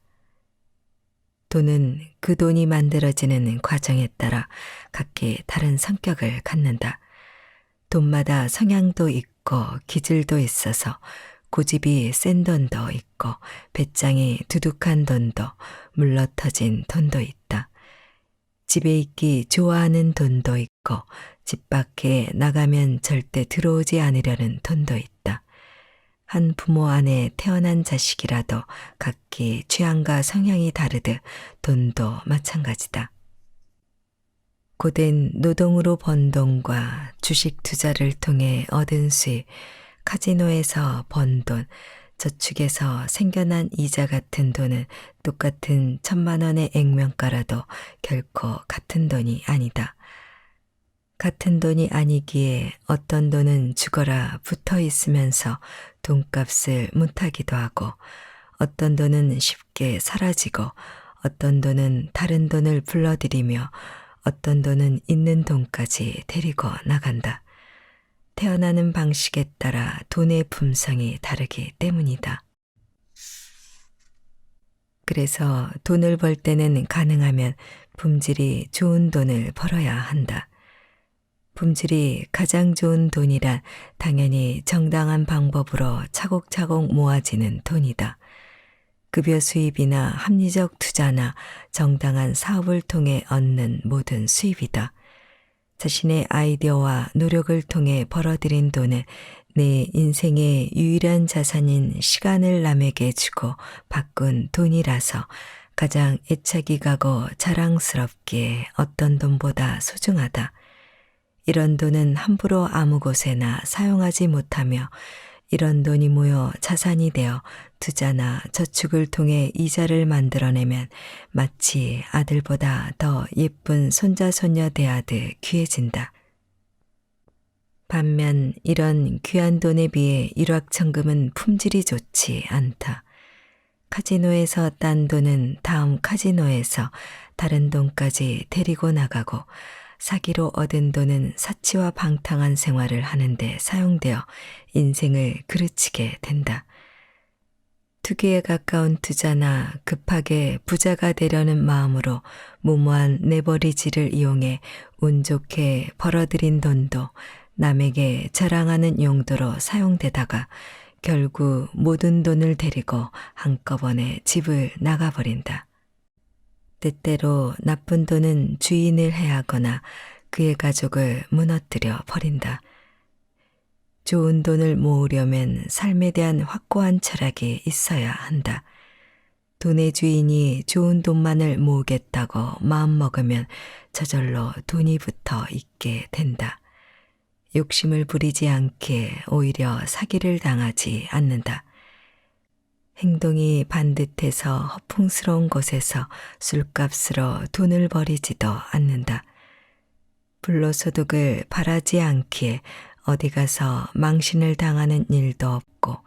돈은 그 돈이 만들어지는 과정에 따라 각기 다른 성격을 갖는다. 돈마다 성향도 있고 기질도 있어서 고집이 센 돈도 있고 배짱이 두둑한 돈도 물러터진 돈도 있다. 집에 있기 좋아하는 돈도 있고 집 밖에 나가면 절대 들어오지 않으려는 돈도 있다. 한 부모 안에 태어난 자식이라도 각기 취향과 성향이 다르듯 돈도 마찬가지다. 고된 노동으로 번 돈과 주식 투자를 통해 얻은 수익, 카지노에서 번 돈, 저축에서 생겨난 이자 같은 돈은 똑같은 1,000만 원의 액면가라도 결코 같은 돈이 아니다. 같은 돈이 아니기에 어떤 돈은 죽어라 붙어 있으면서 돈값을 못하기도 하고 어떤 돈은 쉽게 사라지고 어떤 돈은 다른 돈을 불러들이며 어떤 돈은 있는 돈까지 데리고 나간다. 태어나는 방식에 따라 돈의 품성이 다르기 때문이다. 그래서 돈을 벌 때는 가능하면 품질이 좋은 돈을 벌어야 한다. 품질이 가장 좋은 돈이란 당연히 정당한 방법으로 차곡차곡 모아지는 돈이다. 급여 수입이나 합리적 투자나 정당한 사업을 통해 얻는 모든 수입이다. 자신의 아이디어와 노력을 통해 벌어들인 돈은 내 인생의 유일한 자산인 시간을 남에게 주고 바꾼 돈이라서 가장 애착이 가고 자랑스럽기에 어떤 돈보다 소중하다. 이런 돈은 함부로 아무 곳에나 사용하지 못하며 이런 돈이 모여 자산이 되어 투자나 저축을 통해 이자를 만들어내면 마치 아들보다 더 예쁜 손자 손녀 대하듯 귀해진다. 반면 이런 귀한 돈에 비해 일확천금은 품질이 좋지 않다. 카지노에서 딴 돈은 다음 카지노에서 다른 돈까지 데리고 나가고 사기로 얻은 돈은 사치와 방탕한 생활을 하는데 사용되어 인생을 그르치게 된다. 투기에 가까운 투자나 급하게 부자가 되려는 마음으로 무모한 내버리지를 이용해 운 좋게 벌어들인 돈도 남에게 자랑하는 용도로 사용되다가 결국 모든 돈을 데리고 한꺼번에 집을 나가버린다. 때때로 나쁜 돈은 주인을 해하거나 그의 가족을 무너뜨려 버린다. 좋은 돈을 모으려면 삶에 대한 확고한 철학이 있어야 한다. 돈의 주인이 좋은 돈만을 모으겠다고 마음먹으면 저절로 돈이 붙어 있게 된다. 욕심을 부리지 않게 오히려 사기를 당하지 않는다. 행동이 반듯해서 허풍스러운 곳에서 술값으로 돈을 버리지도 않는다. 불로소득을 바라지 않기에 어디 가서 망신을 당하는 일도 없고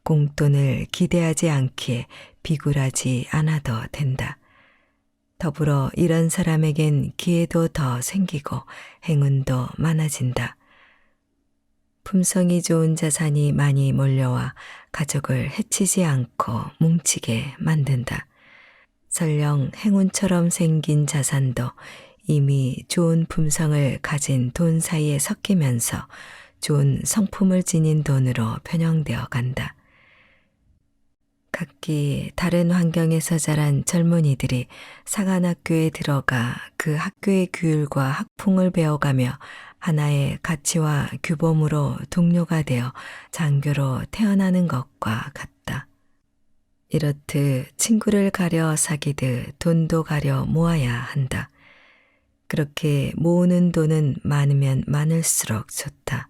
공돈을 기대하지 않기에 비굴하지 않아도 된다. 더불어 이런 사람에겐 기회도 더 생기고 행운도 많아진다. 품성이 좋은 자산이 많이 몰려와 가족을 해치지 않고 뭉치게 만든다. 설령 행운처럼 생긴 자산도 이미 좋은 품성을 가진 돈 사이에 섞이면서 좋은 성품을 지닌 돈으로 변형되어 간다. 각기 다른 환경에서 자란 젊은이들이 상한학교에 들어가 그 학교의 규율과 학풍을 배워가며 하나의 가치와 규범으로 동료가 되어 장교로 태어나는 것과 같다. 이렇듯 친구를 가려 사귀듯 돈도 가려 모아야 한다. 그렇게 모으는 돈은 많으면 많을수록 좋다.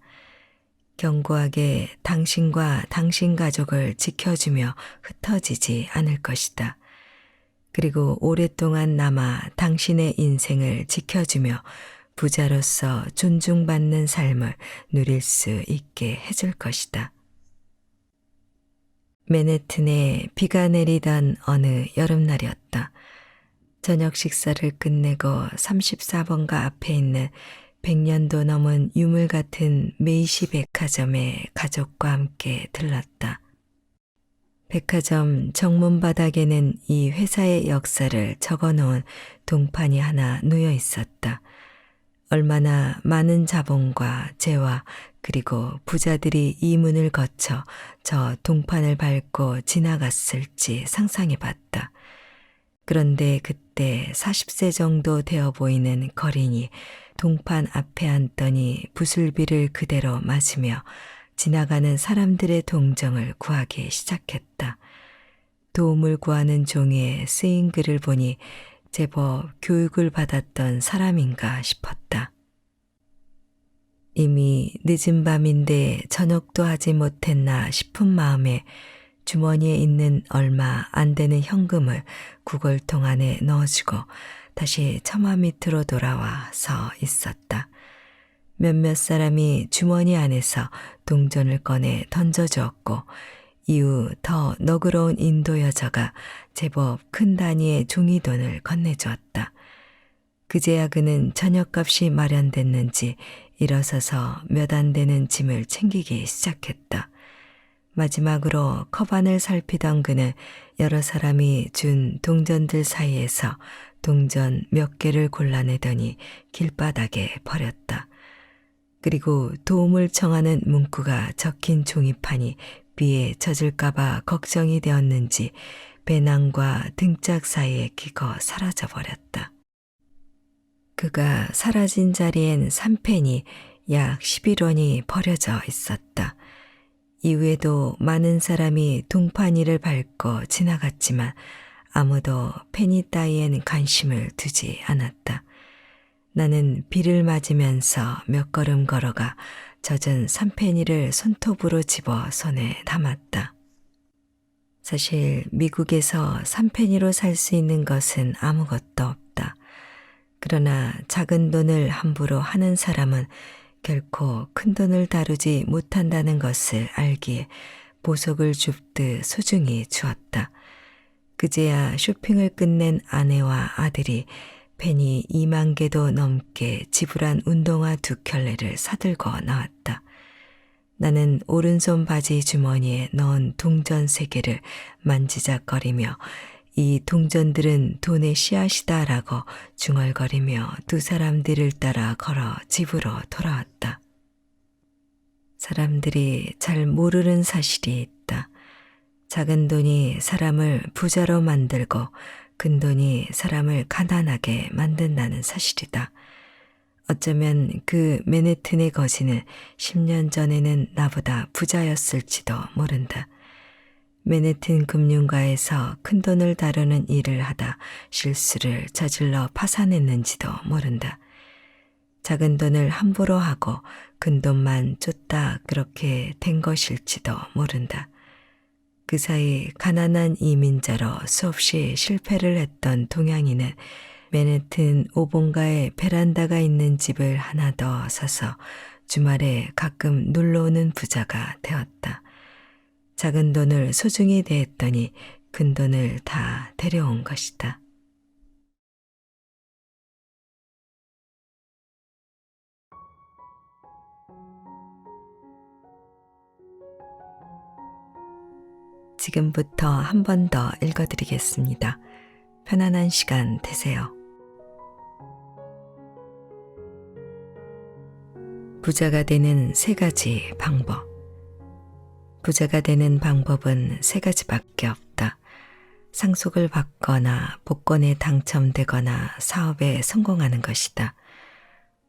견고하게 당신과 당신 가족을 지켜주며 흩어지지 않을 것이다. 그리고 오랫동안 남아 당신의 인생을 지켜주며 부자로서 존중받는 삶을 누릴 수 있게 해줄 것이다. 맨해튼에 비가 내리던 어느 여름날이었다. 저녁 식사를 끝내고 34번가 앞에 있는 100년도 넘은 유물 같은 메이시 백화점에 가족과 함께 들렀다. 백화점 정문 바닥에는 이 회사의 역사를 적어놓은 동판이 하나 놓여 있었다. 얼마나 많은 자본과 재화 그리고 부자들이 이 문을 거쳐 저 동판을 밟고 지나갔을지 상상해 봤다. 그런데 그때 40세 정도 되어 보이는 거린이 동판 앞에 앉더니 부슬비를 그대로 맞으며 지나가는 사람들의 동정을 구하기 시작했다. 도움을 구하는 종이에 쓰인 글을 보니 제법 교육을 받았던 사람인가 싶었다. 이미 늦은 밤인데 저녁도 하지 못했나 싶은 마음에 주머니에 있는 얼마 안 되는 현금을 구걸통 안에 넣어주고 다시 처마 밑으로 돌아와 서 있었다. 몇몇 사람이 주머니 안에서 동전을 꺼내 던져주었고 이후 더 너그러운 인도 여자가 제법 큰 단위의 종이돈을 건네주었다. 그제야 그는 저녁값이 마련됐는지 일어서서 몇 안 되는 짐을 챙기기 시작했다. 마지막으로 컵안을 살피던 그는 여러 사람이 준 동전들 사이에서 동전 몇 개를 골라내더니 길바닥에 버렸다. 그리고 도움을 청하는 문구가 적힌 종이판이 비에 젖을까봐 걱정이 되었는지 배낭과 등짝 사이에 끼고 사라져버렸다. 그가 사라진 자리엔 3펜이 약 11원이 버려져 있었다. 이후에도 많은 사람이 동판이를 밟고 지나갔지만 아무도 페니 따위엔 관심을 두지 않았다. 나는 비를 맞으면서 몇 걸음 걸어가 젖은 3페니를 손톱으로 집어 손에 담았다. 사실 미국에서 3페니로 살 수 있는 것은 아무것도 없다. 그러나 작은 돈을 함부로 하는 사람은 결코 큰 돈을 다루지 못한다는 것을 알기에 보석을 줍듯 소중히 주었다. 그제야 쇼핑을 끝낸 아내와 아들이 펜이 2만 개도 넘게 지불한 운동화 2켤레를 사들고 나왔다. 나는 오른손 바지 주머니에 넣은 동전 3개를 만지작거리며 이 동전들은 돈의 씨앗이다라고 중얼거리며 두 사람 뒤를 따라 걸어 집으로 돌아왔다. 사람들이 잘 모르는 사실이 있다. 작은 돈이 사람을 부자로 만들고 큰 돈이 사람을 가난하게 만든다는 사실이다. 어쩌면 그 맨해튼의 거지는 10년 전에는 나보다 부자였을지도 모른다. 맨해튼 금융가에서 큰 돈을 다루는 일을 하다 실수를 저질러 파산했는지도 모른다. 작은 돈을 함부로 하고 큰 돈만 쫓다 그렇게 된 것일지도 모른다. 그 사이 가난한 이민자로 수없이 실패를 했던 동양인은 맨해튼 5번가에 베란다가 있는 집을 하나 더 사서 주말에 가끔 놀러오는 부자가 되었다. 작은 돈을 소중히 대했더니 큰 돈을 다 데려온 것이다. 지금부터 한 번 더 읽어드리겠습니다. 편안한 시간 되세요. 부자가 되는 3가지 방법. 부자가 되는 방법은 3가지밖에 없다. 상속을 받거나 복권에 당첨되거나 사업에 성공하는 것이다.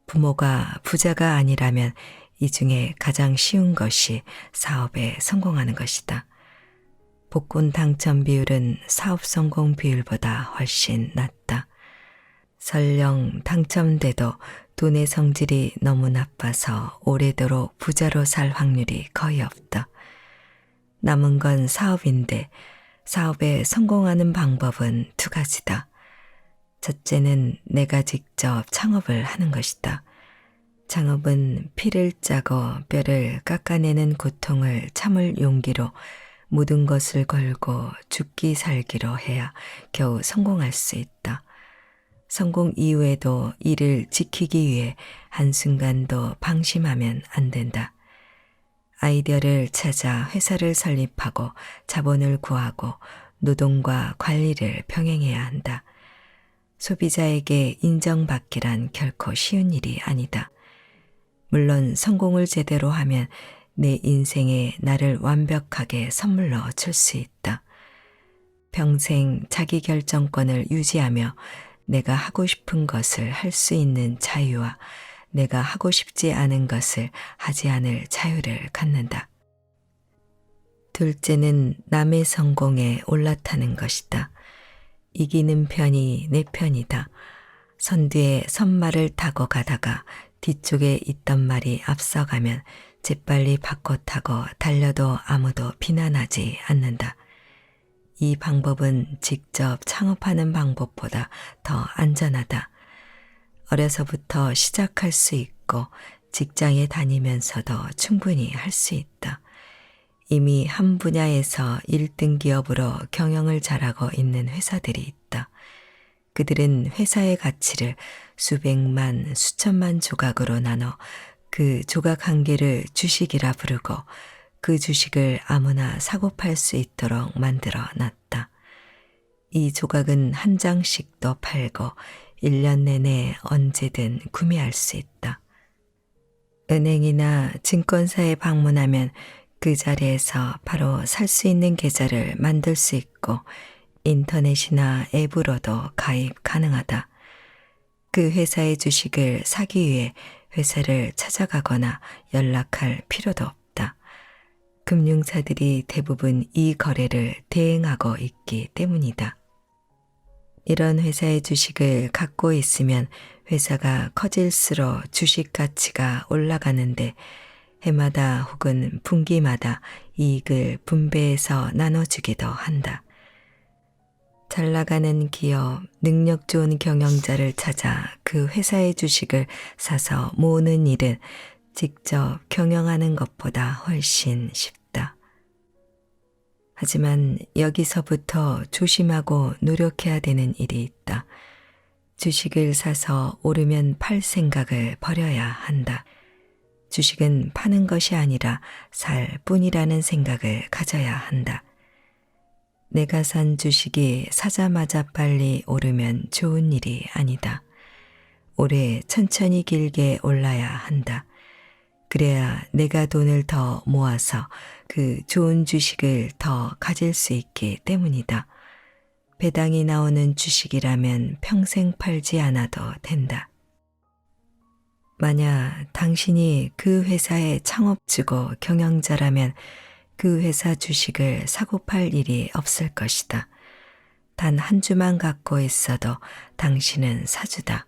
부모가 부자가 아니라면 이 중에 가장 쉬운 것이 사업에 성공하는 것이다. 복권 당첨 비율은 사업 성공 비율보다 훨씬 낮다. 설령 당첨돼도 돈의 성질이 너무 나빠서 오래도록 부자로 살 확률이 거의 없다. 남은 건 사업인데 사업에 성공하는 방법은 2가지다. 첫째는 내가 직접 창업을 하는 것이다. 창업은 피를 짜고 뼈를 깎아내는 고통을 참을 용기로 모든 것을 걸고 죽기 살기로 해야 겨우 성공할 수 있다. 성공 이후에도 이를 지키기 위해 한순간도 방심하면 안 된다. 아이디어를 찾아 회사를 설립하고 자본을 구하고 노동과 관리를 병행해야 한다. 소비자에게 인정받기란 결코 쉬운 일이 아니다. 물론 성공을 제대로 하면 내 인생에 나를 완벽하게 선물로 줄 수 있다. 평생 자기 결정권을 유지하며 내가 하고 싶은 것을 할 수 있는 자유와 내가 하고 싶지 않은 것을 하지 않을 자유를 갖는다. 둘째는 남의 성공에 올라타는 것이다. 이기는 편이 내 편이다. 선두에 선말을 타고 가다가 뒤쪽에 있던 말이 앞서가면 재빨리 바꿔 타고 달려도 아무도 비난하지 않는다. 이 방법은 직접 창업하는 방법보다 더 안전하다. 어려서부터 시작할 수 있고 직장에 다니면서도 충분히 할 수 있다. 이미 한 분야에서 1등 기업으로 경영을 잘하고 있는 회사들이 있다. 그들은 회사의 가치를 수백만, 수천만 조각으로 나눠 그 조각 한 개를 주식이라 부르고 그 주식을 아무나 사고 팔 수 있도록 만들어 놨다. 이 조각은 한 장씩도 팔고 1년 내내 언제든 구매할 수 있다. 은행이나 증권사에 방문하면 그 자리에서 바로 살 수 있는 계좌를 만들 수 있고 인터넷이나 앱으로도 가입 가능하다. 그 회사의 주식을 사기 위해 회사를 찾아가거나 연락할 필요도 없다. 금융사들이 대부분 이 거래를 대행하고 있기 때문이다. 이런 회사의 주식을 갖고 있으면 회사가 커질수록 주식 가치가 올라가는데 해마다 혹은 분기마다 이익을 분배해서 나눠주기도 한다. 잘 나가는 기업, 능력 좋은 경영자를 찾아 그 회사의 주식을 사서 모으는 일은 직접 경영하는 것보다 훨씬 쉽다. 하지만 여기서부터 조심하고 노력해야 되는 일이 있다. 주식을 사서 오르면 팔 생각을 버려야 한다. 주식은 파는 것이 아니라 살 뿐이라는 생각을 가져야 한다. 내가 산 주식이 사자마자 빨리 오르면 좋은 일이 아니다. 오래 천천히 길게 올라야 한다. 그래야 내가 돈을 더 모아서 그 좋은 주식을 더 가질 수 있기 때문이다. 배당이 나오는 주식이라면 평생 팔지 않아도 된다. 만약 당신이 그 회사의 창업주고 경영자라면 그 회사 주식을 사고 팔 일이 없을 것이다. 단 한 주만 갖고 있어도 당신은 사주다.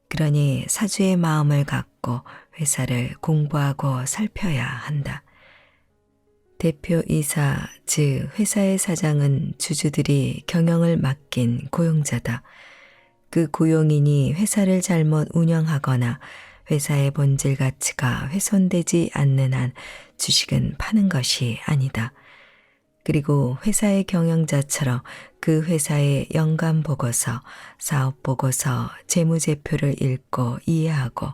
그러니 사주의 마음을 갖고 회사를 공부하고 살펴야 한다. 대표이사, 즉 회사의 사장은 주주들이 경영을 맡긴 고용자다. 그 고용인이 회사를 잘못 운영하거나 회사의 본질 가치가 훼손되지 않는 한 주식은 파는 것이 아니다. 그리고 회사의 경영자처럼 그 회사의 연간 보고서, 사업 보고서, 재무제표를 읽고 이해하고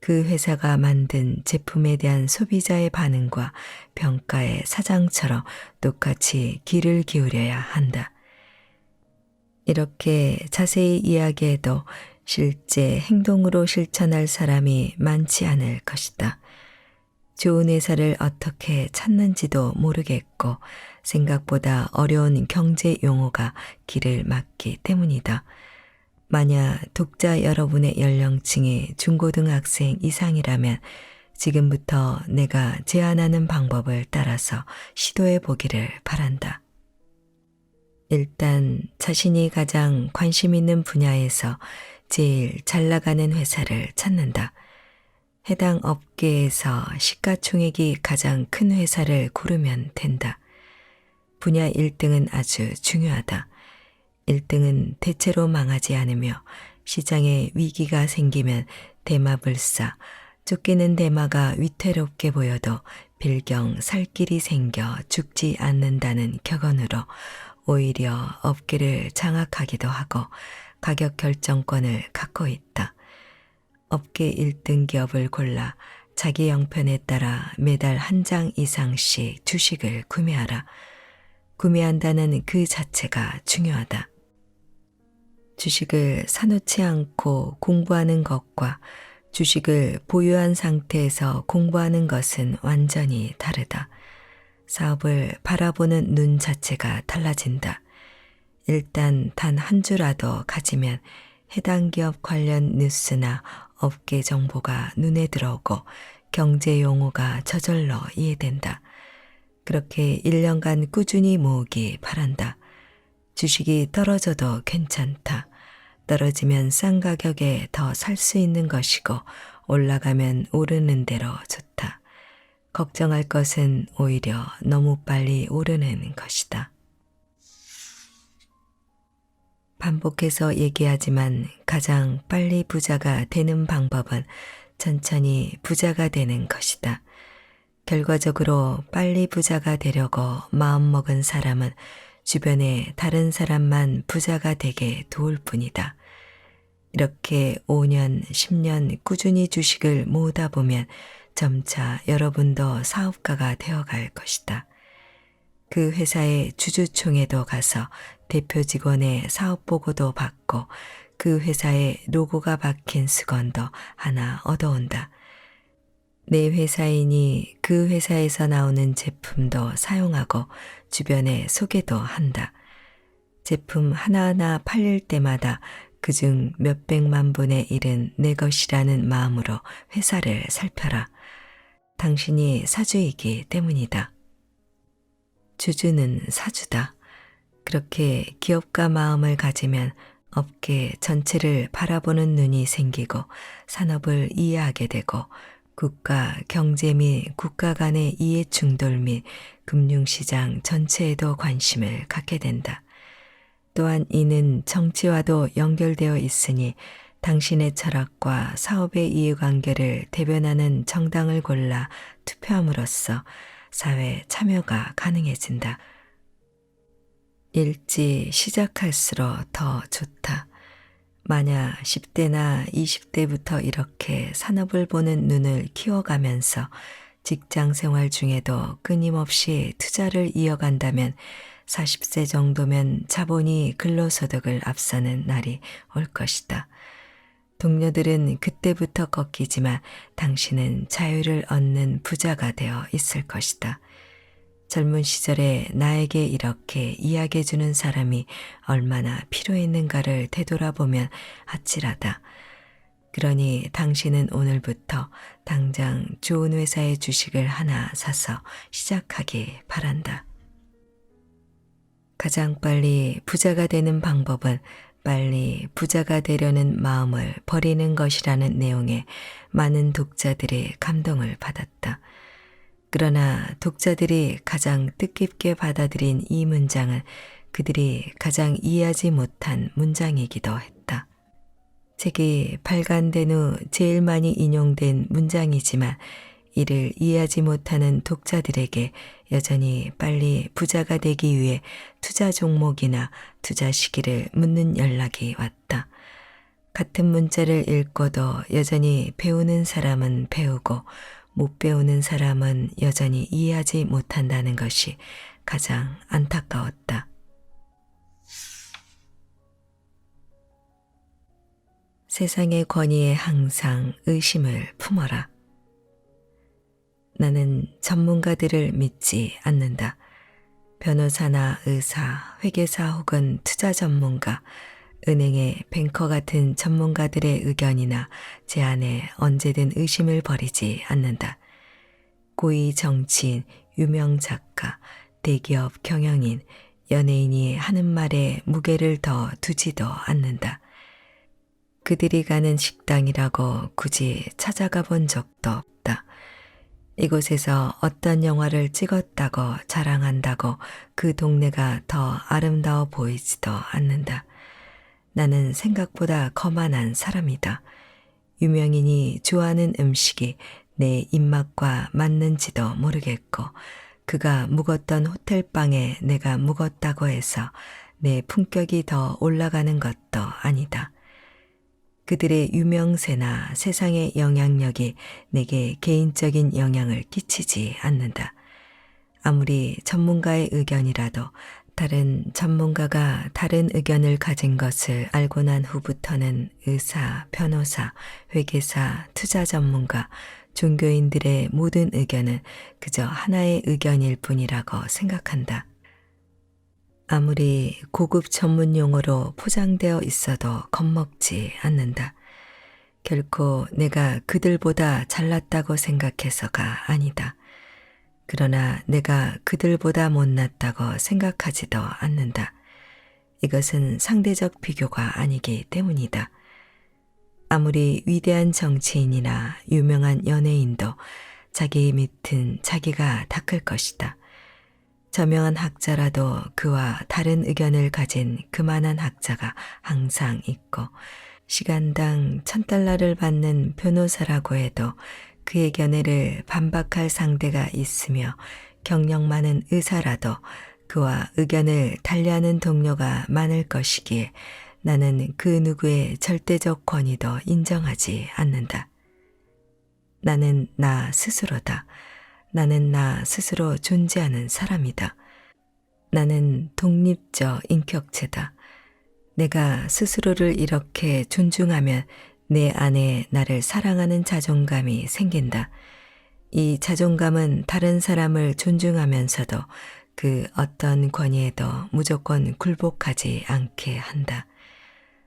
그 회사가 만든 제품에 대한 소비자의 반응과 평가의 사장처럼 똑같이 귀를 기울여야 한다. 이렇게 자세히 이야기해도 실제 행동으로 실천할 사람이 많지 않을 것이다. 좋은 회사를 어떻게 찾는지도 모르겠고 생각보다 어려운 경제 용어가 길을 막기 때문이다. 만약 독자 여러분의 연령층이 중고등학생 이상이라면 지금부터 내가 제안하는 방법을 따라서 시도해 보기를 바란다. 일단 자신이 가장 관심 있는 분야에서 제일 잘 나가는 회사를 찾는다. 해당 업계에서 시가총액이 가장 큰 회사를 고르면 된다. 분야 1등은 아주 중요하다. 1등은 대체로 망하지 않으며 시장에 위기가 생기면 대마불사, 쫓기는 대마가 위태롭게 보여도 빌경 살 길이 생겨 죽지 않는다는 격언으로 오히려 업계를 장악하기도 하고 가격 결정권을 갖고 있다. 업계 1등 기업을 골라 자기 형편에 따라 매달 한 장 이상씩 주식을 구매하라. 구매한다는 그 자체가 중요하다. 주식을 사놓지 않고 공부하는 것과 주식을 보유한 상태에서 공부하는 것은 완전히 다르다. 사업을 바라보는 눈 자체가 달라진다. 일단 단 한 주라도 가지면 해당 기업 관련 뉴스나 업계 정보가 눈에 들어오고 경제 용어가 저절로 이해된다. 그렇게 1년간 꾸준히 모으기 바란다. 주식이 떨어져도 괜찮다. 떨어지면 싼 가격에 더 살 수 있는 것이고 올라가면 오르는 대로 좋다. 걱정할 것은 오히려 너무 빨리 오르는 것이다. 반복해서 얘기하지만 가장 빨리 부자가 되는 방법은 천천히 부자가 되는 것이다. 결과적으로 빨리 부자가 되려고 마음먹은 사람은 주변에 다른 사람만 부자가 되게 도울 뿐이다. 이렇게 5년, 10년 꾸준히 주식을 모으다 보면 점차 여러분도 사업가가 되어갈 것이다. 그 회사의 주주총회도 가서 대표 직원의 사업 보고도 받고 그 회사의 로고가 박힌 수건도 하나 얻어온다. 내 회사이니 그 회사에서 나오는 제품도 사용하고 주변에 소개도 한다. 제품 하나하나 팔릴 때마다 그중 몇백만 분의 1은 내 것이라는 마음으로 회사를 살펴라. 당신이 사주이기 때문이다. 주주는 사주다. 그렇게 기업가 마음을 가지면 업계 전체를 바라보는 눈이 생기고 산업을 이해하게 되고 국가, 경제 및 국가 간의 이해 충돌 및 금융시장 전체에도 관심을 갖게 된다. 또한 이는 정치와도 연결되어 있으니 당신의 철학과 사업의 이해관계를 대변하는 정당을 골라 투표함으로써 사회 참여가 가능해진다. 일찍 시작할수록 더 좋다. 만약 10대나 20대부터 이렇게 산업을 보는 눈을 키워가면서 직장 생활 중에도 끊임없이 투자를 이어간다면 40세 정도면 자본이 근로소득을 앞서는 날이 올 것이다. 동료들은 그때부터 꺾이지만 당신은 자유를 얻는 부자가 되어 있을 것이다. 젊은 시절에 나에게 이렇게 이야기해주는 사람이 얼마나 필요했는가를 되돌아보면 아찔하다. 그러니 당신은 오늘부터 당장 좋은 회사의 주식을 하나 사서 시작하기 바란다. 가장 빨리 부자가 되는 방법은 빨리 부자가 되려는 마음을 버리는 것이라는 내용에 많은 독자들이 감동을 받았다. 그러나 독자들이 가장 뜻깊게 받아들인 이 문장은 그들이 가장 이해하지 못한 문장이기도 했다. 책이 발간된 후 제일 많이 인용된 문장이지만 이를 이해하지 못하는 독자들에게 여전히 빨리 부자가 되기 위해 투자 종목이나 투자 시기를 묻는 연락이 왔다. 같은 문자를 읽고도 여전히 배우는 사람은 배우고 못 배우는 사람은 여전히 이해하지 못한다는 것이 가장 안타까웠다. 세상의 권위에 항상 의심을 품어라. 나는 전문가들을 믿지 않는다. 변호사나 의사, 회계사 혹은 투자 전문가, 은행의 뱅커 같은 전문가들의 의견이나 제안에 언제든 의심을 버리지 않는다. 고위 정치인, 유명 작가, 대기업 경영인, 연예인이 하는 말에 무게를 더 두지도 않는다. 그들이 가는 식당이라고 굳이 찾아가 본 적도 없다. 이곳에서 어떤 영화를 찍었다고 자랑한다고 그 동네가 더 아름다워 보이지도 않는다. 나는 생각보다 거만한 사람이다. 유명인이 좋아하는 음식이 내 입맛과 맞는지도 모르겠고 그가 묵었던 호텔방에 내가 묵었다고 해서 내 품격이 더 올라가는 것도 아니다. 그들의 유명세나 세상의 영향력이 내게 개인적인 영향을 끼치지 않는다. 아무리 전문가의 의견이라도 다른 전문가가 다른 의견을 가진 것을 알고 난 후부터는 의사, 변호사, 회계사, 투자 전문가, 종교인들의 모든 의견은 그저 하나의 의견일 뿐이라고 생각한다. 아무리 고급 전문 용어로 포장되어 있어도 겁먹지 않는다. 결코 내가 그들보다 잘났다고 생각해서가 아니다. 그러나 내가 그들보다 못났다고 생각하지도 않는다. 이것은 상대적 비교가 아니기 때문이다. 아무리 위대한 정치인이나 유명한 연예인도 자기 밑은 자기가 닦을 것이다. 저명한 학자라도 그와 다른 의견을 가진 그만한 학자가 항상 있고 시간당 $1,000를 받는 변호사라고 해도 그의 견해를 반박할 상대가 있으며 경력 많은 의사라도 그와 의견을 달리하는 동료가 많을 것이기에 나는 그 누구의 절대적 권위도 인정하지 않는다. 나는 나 스스로다. 나는 나 스스로 존재하는 사람이다. 나는 독립적 인격체다. 내가 스스로를 이렇게 존중하면 내 안에 나를 사랑하는 자존감이 생긴다. 이 자존감은 다른 사람을 존중하면서도 그 어떤 권위에도 무조건 굴복하지 않게 한다.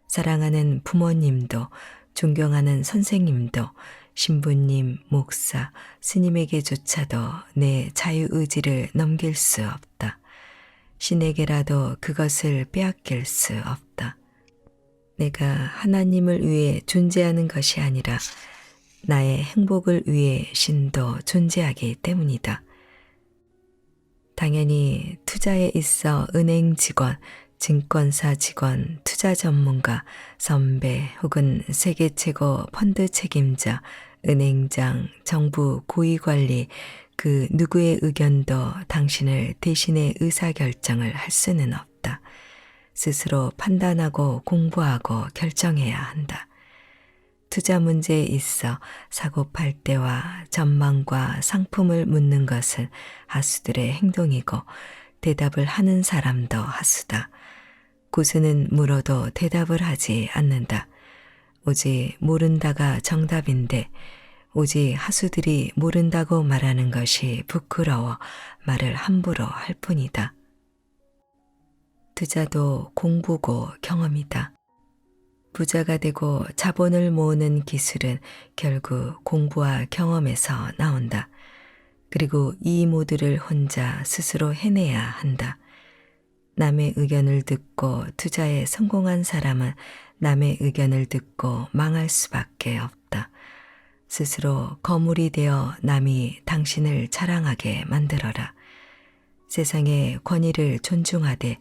사랑하는 부모님도 존경하는 선생님도 신부님, 목사, 스님에게조차도 내 자유의지를 넘길 수 없다. 신에게라도 그것을 빼앗길 수 없다. 내가 하나님을 위해 존재하는 것이 아니라 나의 행복을 위해 신도 존재하기 때문이다. 당연히 투자에 있어 은행 직원, 증권사 직원, 투자 전문가, 선배 혹은 세계 최고 펀드 책임자, 은행장, 정부 고위관리 그 누구의 의견도 당신을 대신해 의사결정을 할 수는 없다. 스스로 판단하고 공부하고 결정해야 한다. 투자 문제에 있어 사고팔 때와 전망과 상품을 묻는 것은 하수들의 행동이고 대답을 하는 사람도 하수다. 고수는 물어도 대답을 하지 않는다. 오직 모른다가 정답인데 오직 하수들이 모른다고 말하는 것이 부끄러워 말을 함부로 할 뿐이다. 투자도 공부고 경험이다. 부자가 되고 자본을 모으는 기술은 결국 공부와 경험에서 나온다. 그리고 이 모두를 혼자 스스로 해내야 한다. 남의 의견을 듣고 투자에 성공한 사람은 남의 의견을 듣고 망할 수밖에 없다. 스스로 거물이 되어 남이 당신을 자랑하게 만들어라. 세상의 권위를 존중하되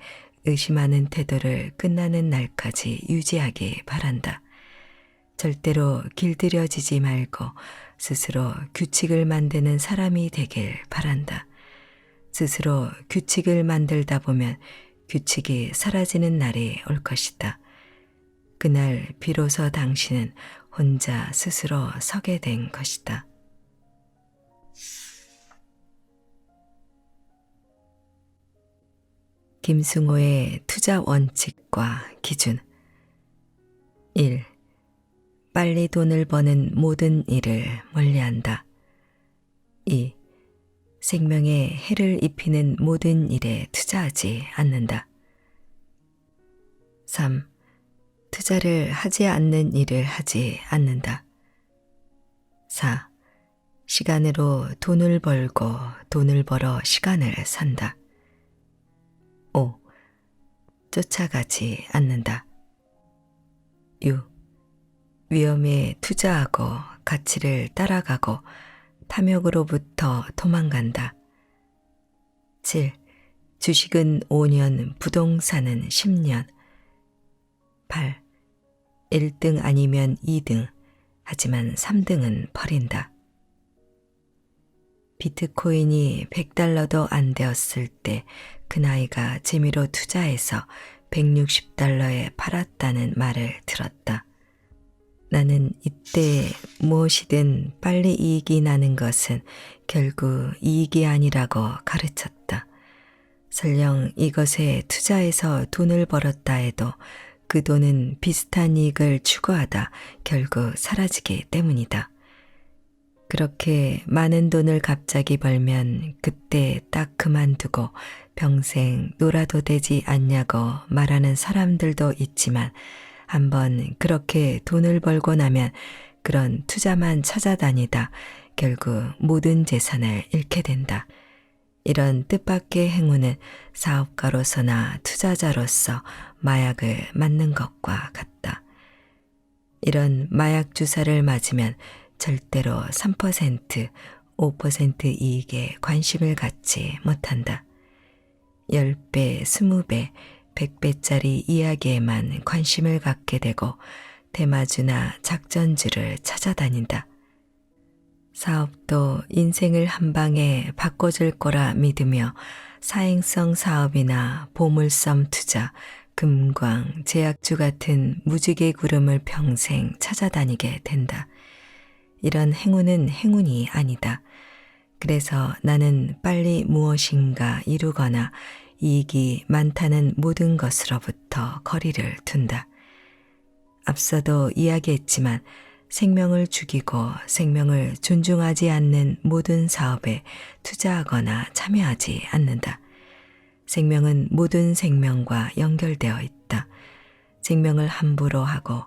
의심하는 태도를 끝나는 날까지 유지하기 바란다. 절대로 길들여지지 말고 스스로 규칙을 만드는 사람이 되길 바란다. 스스로 규칙을 만들다 보면 규칙이 사라지는 날이 올 것이다. 그날 비로소 당신은 혼자 스스로 서게 된 것이다. 김승호의 투자 원칙과 기준. 1. 빨리 돈을 버는 모든 일을 멀리한다. 2. 생명에 해를 입히는 모든 일에 투자하지 않는다. 3. 투자를 하지 않는 일을 하지 않는다. 4. 시간으로 돈을 벌고 돈을 벌어 시간을 산다. 5. 쫓아가지 않는다. 6. 위험에 투자하고 가치를 따라가고 탐욕으로부터 도망간다. 7. 주식은 5년, 부동산은 10년. 8. 1등 아니면 2등, 하지만 3등은 버린다. 비트코인이 100달러도 안 되었을 때 그 나이가 재미로 투자해서 160달러에 팔았다는 말을 들었다. 나는 이때 무엇이든 빨리 이익이 나는 것은 결국 이익이 아니라고 가르쳤다. 설령 이것에 투자해서 돈을 벌었다 해도 그 돈은 비슷한 이익을 추구하다 결국 사라지기 때문이다. 그렇게 많은 돈을 갑자기 벌면 그때 딱 그만두고 평생 놀아도 되지 않냐고 말하는 사람들도 있지만 한번 그렇게 돈을 벌고 나면 그런 투자만 찾아다니다 결국 모든 재산을 잃게 된다. 이런 뜻밖의 행운은 사업가로서나 투자자로서 마약을 맞는 것과 같다. 이런 마약 주사를 맞으면 절대로 3%, 5% 이익에 관심을 갖지 못한다. 10배, 20배, 100배짜리 이야기에만 관심을 갖게 되고 대마주나 작전주를 찾아다닌다. 사업도 인생을 한 방에 바꿔줄 거라 믿으며 사행성 사업이나 보물섬 투자, 금광, 제약주 같은 무지개 구름을 평생 찾아다니게 된다. 이런 행운은 행운이 아니다. 그래서 나는 빨리 무엇인가 이루거나 이익이 많다는 모든 것으로부터 거리를 둔다. 앞서도 이야기했지만 생명을 죽이고 생명을 존중하지 않는 모든 사업에 투자하거나 참여하지 않는다. 생명은 모든 생명과 연결되어 있다. 생명을 함부로 하고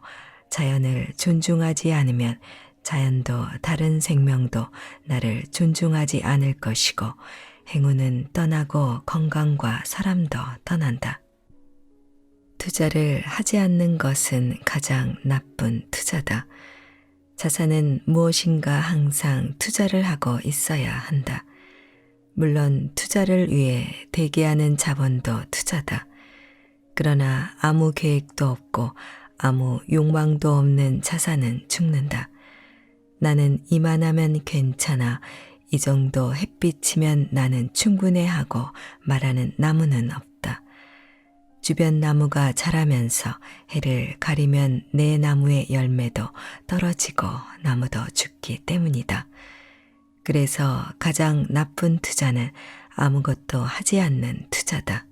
자연을 존중하지 않으면 자연도 다른 생명도 나를 존중하지 않을 것이고 행운은 떠나고 건강과 사람도 떠난다. 투자를 하지 않는 것은 가장 나쁜 투자다. 자산은 무엇인가 항상 투자를 하고 있어야 한다. 물론 투자를 위해 대기하는 자본도 투자다. 그러나 아무 계획도 없고 아무 욕망도 없는 자산은 죽는다. 나는 이만하면 괜찮아, 이 정도 햇빛이면 나는 충분해 하고 말하는 나무는 없다. 주변 나무가 자라면서 해를 가리면 내 나무의 열매도 떨어지고 나무도 죽기 때문이다. 그래서 가장 나쁜 투자는 아무것도 하지 않는 투자다.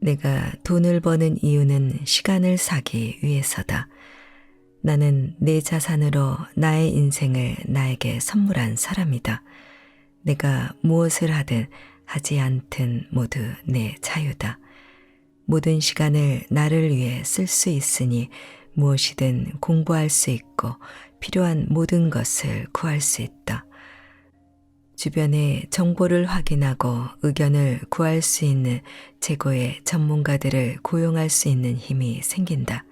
내가 돈을 버는 이유는 시간을 사기 위해서다. 나는 내 자산으로 나의 인생을 나에게 선물한 사람이다. 내가 무엇을 하든 하지 않든 모두 내 자유다. 모든 시간을 나를 위해 쓸 수 있으니 무엇이든 공부할 수 있고 필요한 모든 것을 구할 수 있다. 주변에 정보를 확인하고 의견을 구할 수 있는 최고의 전문가들을 고용할 수 있는 힘이 생긴다.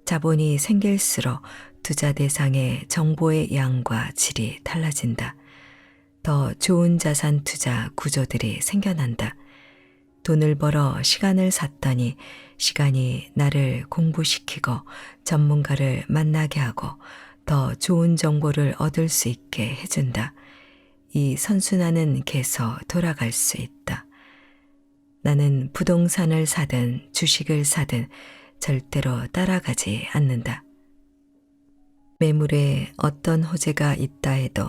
자본이 생길수록 투자 대상의 정보의 양과 질이 달라진다. 더 좋은 자산 투자 구조들이 생겨난다. 돈을 벌어 시간을 샀더니 시간이 나를 공부시키고 전문가를 만나게 하고 더 좋은 정보를 얻을 수 있게 해준다. 이 선순환은 계속 돌아갈 수 있다. 나는 부동산을 사든 주식을 사든 절대로 따라가지 않는다. 매물에 어떤 호재가 있다 해도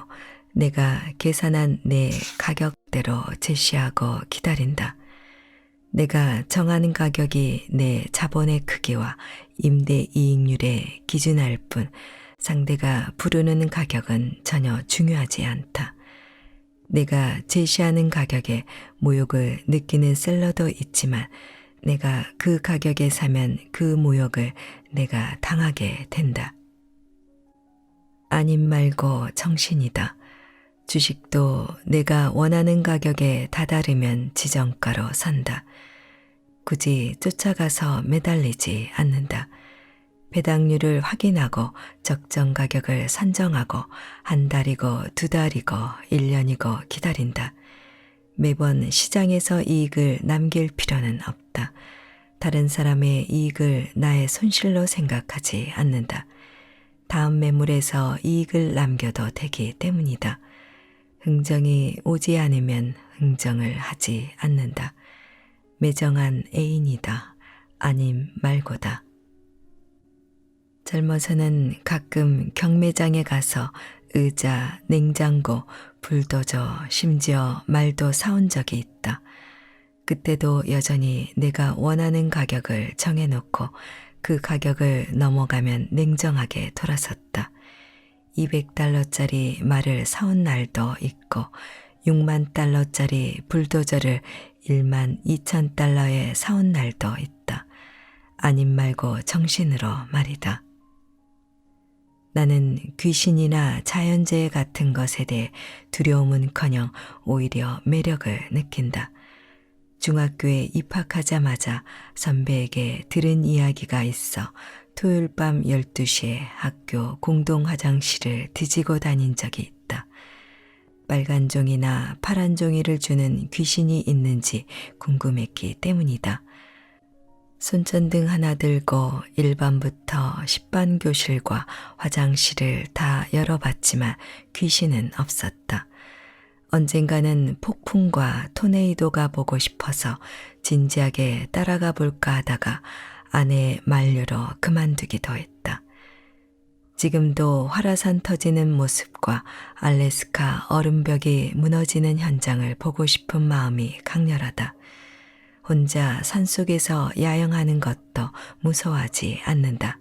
내가 계산한 내 가격대로 제시하고 기다린다. 내가 정하는 가격이 내 자본의 크기와 임대 이익률에 기준할 뿐 상대가 부르는 가격은 전혀 중요하지 않다. 내가 제시하는 가격에 모욕을 느끼는 셀러도 있지만 내가 그 가격에 사면 그 모욕을 내가 당하게 된다. 아님 말고 정신이다. 주식도 내가 원하는 가격에 다다르면 지정가로 산다. 굳이 쫓아가서 매달리지 않는다. 배당률을 확인하고 적정 가격을 산정하고 한 달이고 두 달이고 1년이고 기다린다. 매번 시장에서 이익을 남길 필요는 없다. 다른 사람의 이익을 나의 손실로 생각하지 않는다. 다음 매물에서 이익을 남겨도 되기 때문이다. 흥정이 오지 않으면 흥정을 하지 않는다. 매정한 애인이다. 아님 말고다. 젊어서는 가끔 경매장에 가서 의자, 냉장고, 불도저, 심지어 말도 사온 적이 있다. 그때도 여전히 내가 원하는 가격을 정해놓고 그 가격을 넘어가면 냉정하게 돌아섰다. 200달러짜리 말을 사온 날도 있고 6만 달러짜리 불도저를 1만 2천 달러에 사온 날도 있다. 아님 말고 정신으로 말이다. 나는 귀신이나 자연재해 같은 것에 대해 두려움은커녕 오히려 매력을 느낀다. 중학교에 입학하자마자 선배에게 들은 이야기가 있어 토요일 밤 12시에 학교 공동 화장실을 뒤지고 다닌 적이 있다. 빨간 종이나 파란 종이를 주는 귀신이 있는지 궁금했기 때문이다. 손전등 하나 들고 1반부터 10반 교실과 화장실을 다 열어봤지만 귀신은 없었다. 언젠가는 폭풍과 토네이도가 보고 싶어서 진지하게 따라가 볼까 하다가 아내의 만류로 그만두기도 했다. 지금도 화라산 터지는 모습과 알래스카 얼음벽이 무너지는 현장을 보고 싶은 마음이 강렬하다. 혼자 산속에서 야영하는 것도 무서워하지 않는다.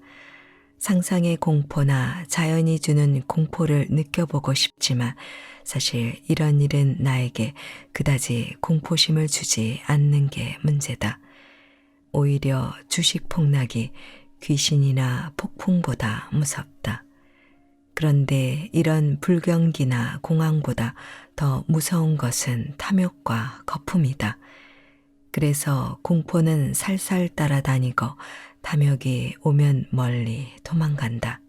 상상의 공포나 자연이 주는 공포를 느껴보고 싶지만 사실 이런 일은 나에게 그다지 공포심을 주지 않는 게 문제다. 오히려 주식 폭락이 귀신이나 폭풍보다 무섭다. 그런데 이런 불경기나 공황보다 더 무서운 것은 탐욕과 거품이다. 그래서 공포는 살살 따라다니고 탐욕이 오면 멀리 도망간다.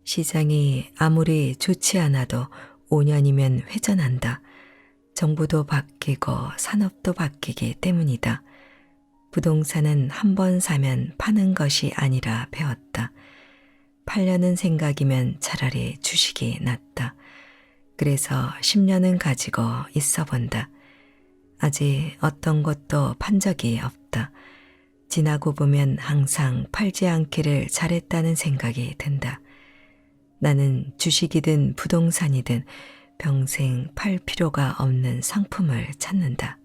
시장이 아무리 좋지 않아도 5년이면 회전한다. 정부도 바뀌고 산업도 바뀌기 때문이다. 부동산은 한 번 사면 파는 것이 아니라 배웠다. 팔려는 생각이면 차라리 주식이 낫다. 그래서 10년은 가지고 있어 본다. 아직 어떤 것도 판 적이 없다. 지나고 보면 항상 팔지 않기를 잘했다는 생각이 든다. 나는 주식이든 부동산이든 평생 팔 필요가 없는 상품을 찾는다.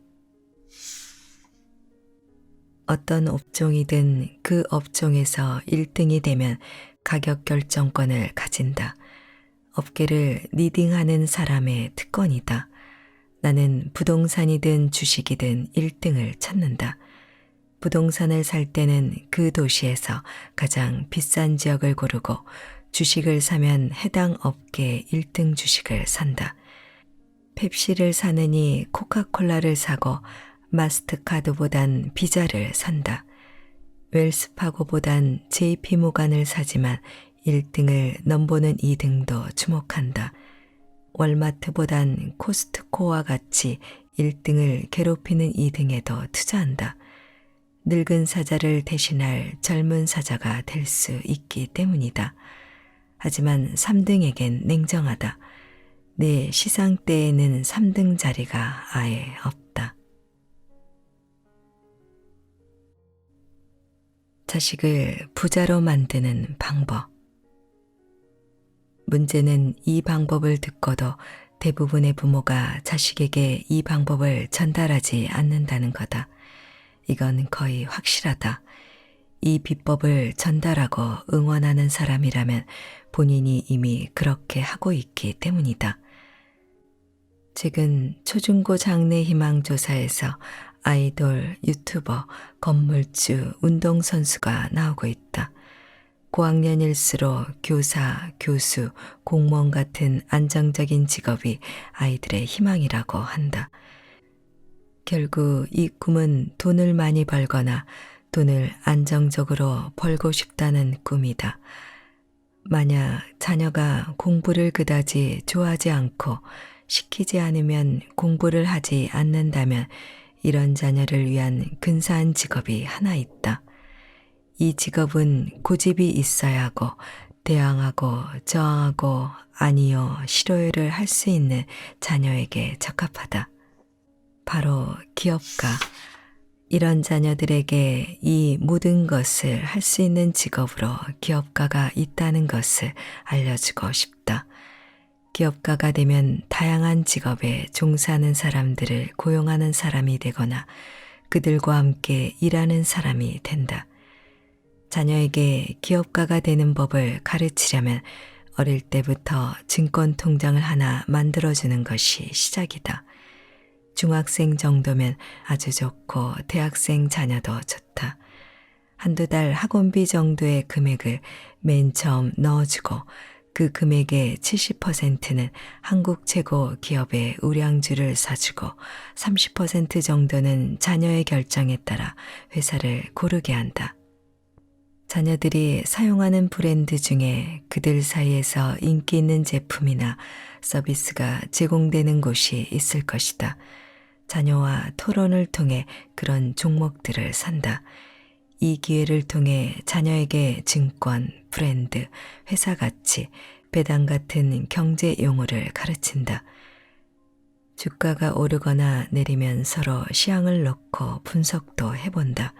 어떤 업종이든 그 업종에서 1등이 되면 가격 결정권을 가진다. 업계를 리딩하는 사람의 특권이다. 나는 부동산이든 주식이든 1등을 찾는다. 부동산을 살 때는 그 도시에서 가장 비싼 지역을 고르고 주식을 사면 해당 업계 1등 주식을 산다. 펩시를 사느니 코카콜라를 사고 마스터카드보단 비자를 산다. 웰스파고보단 JP모간을 사지만 1등을 넘보는 2등도 주목한다. 월마트보단 코스트코와 같이 1등을 괴롭히는 2등에도 투자한다. 늙은 사자를 대신할 젊은 사자가 될 수 있기 때문이다. 하지만 3등에겐 냉정하다. 내 시상대에는 3등 자리가 아예 없다. 자식을 부자로 만드는 방법. 문제는 이 방법을 듣고도 대부분의 부모가 자식에게 이 방법을 전달하지 않는다는 거다. 이건 거의 확실하다. 이 비법을 전달하고 응원하는 사람이라면 본인이 이미 그렇게 하고 있기 때문이다. 최근 초중고 장래 희망 조사에서 아이돌, 유튜버, 건물주, 운동선수가 나오고 있다. 고학년일수록 교사, 교수, 공무원 같은 안정적인 직업이 아이들의 희망이라고 한다. 결국 이 꿈은 돈을 많이 벌거나 돈을 안정적으로 벌고 싶다는 꿈이다. 만약 자녀가 공부를 그다지 좋아하지 않고 시키지 않으면 공부를 하지 않는다면 이런 자녀를 위한 근사한 직업이 하나 있다. 이 직업은 고집이 있어야 하고 대항하고 저항하고 아니요 싫어요를 할 수 있는 자녀에게 적합하다. 바로 기업가. 이런 자녀들에게 이 모든 것을 할 수 있는 직업으로 기업가가 있다는 것을 알려주고 싶다. 기업가가 되면 다양한 직업에 종사하는 사람들을 고용하는 사람이 되거나 그들과 함께 일하는 사람이 된다. 자녀에게 기업가가 되는 법을 가르치려면 어릴 때부터 증권 통장을 하나 만들어주는 것이 시작이다. 중학생 정도면 아주 좋고 대학생 자녀도 좋다. 한두 달 학원비 정도의 금액을 맨 처음 넣어주고 그 금액의 70%는 한국 최고 기업의 우량주를 사주고 30% 정도는 자녀의 결정에 따라 회사를 고르게 한다. 자녀들이 사용하는 브랜드 중에 그들 사이에서 인기 있는 제품이나 서비스가 제공되는 곳이 있을 것이다. 자녀와 토론을 통해 그런 종목들을 산다. 이 기회를 통해 자녀에게 증권, 브랜드, 회사 가치, 배당 같은 경제 용어를 가르친다. 주가가 오르거나 내리면 서로 시향을 놓고 분석도 해본다.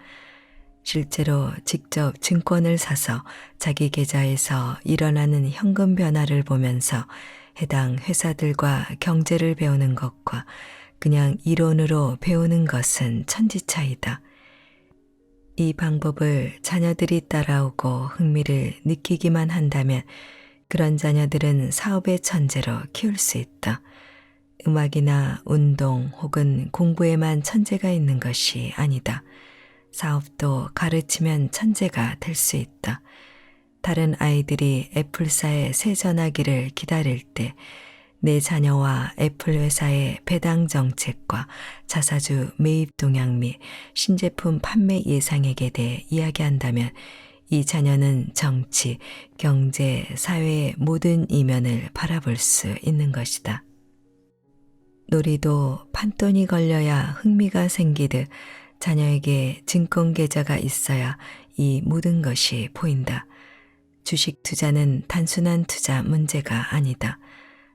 실제로 직접 증권을 사서 자기 계좌에서 일어나는 현금 변화를 보면서 해당 회사들과 경제를 배우는 것과 그냥 이론으로 배우는 것은 천지차이다. 이 방법을 자녀들이 따라오고 흥미를 느끼기만 한다면 그런 자녀들은 사업의 천재로 키울 수 있다. 음악이나 운동 혹은 공부에만 천재가 있는 것이 아니다. 사업도 가르치면 천재가 될 수 있다. 다른 아이들이 애플사의 새 전화기를 기다릴 때 내 자녀와 애플 회사의 배당 정책과 자사주 매입 동향 및 신제품 판매 예상액에 대해 이야기한다면 이 자녀는 정치, 경제, 사회의 모든 이면을 바라볼 수 있는 것이다. 놀이도 판돈이 걸려야 흥미가 생기듯 자녀에게 증권 계좌가 있어야 이 모든 것이 보인다. 주식 투자는 단순한 투자 문제가 아니다.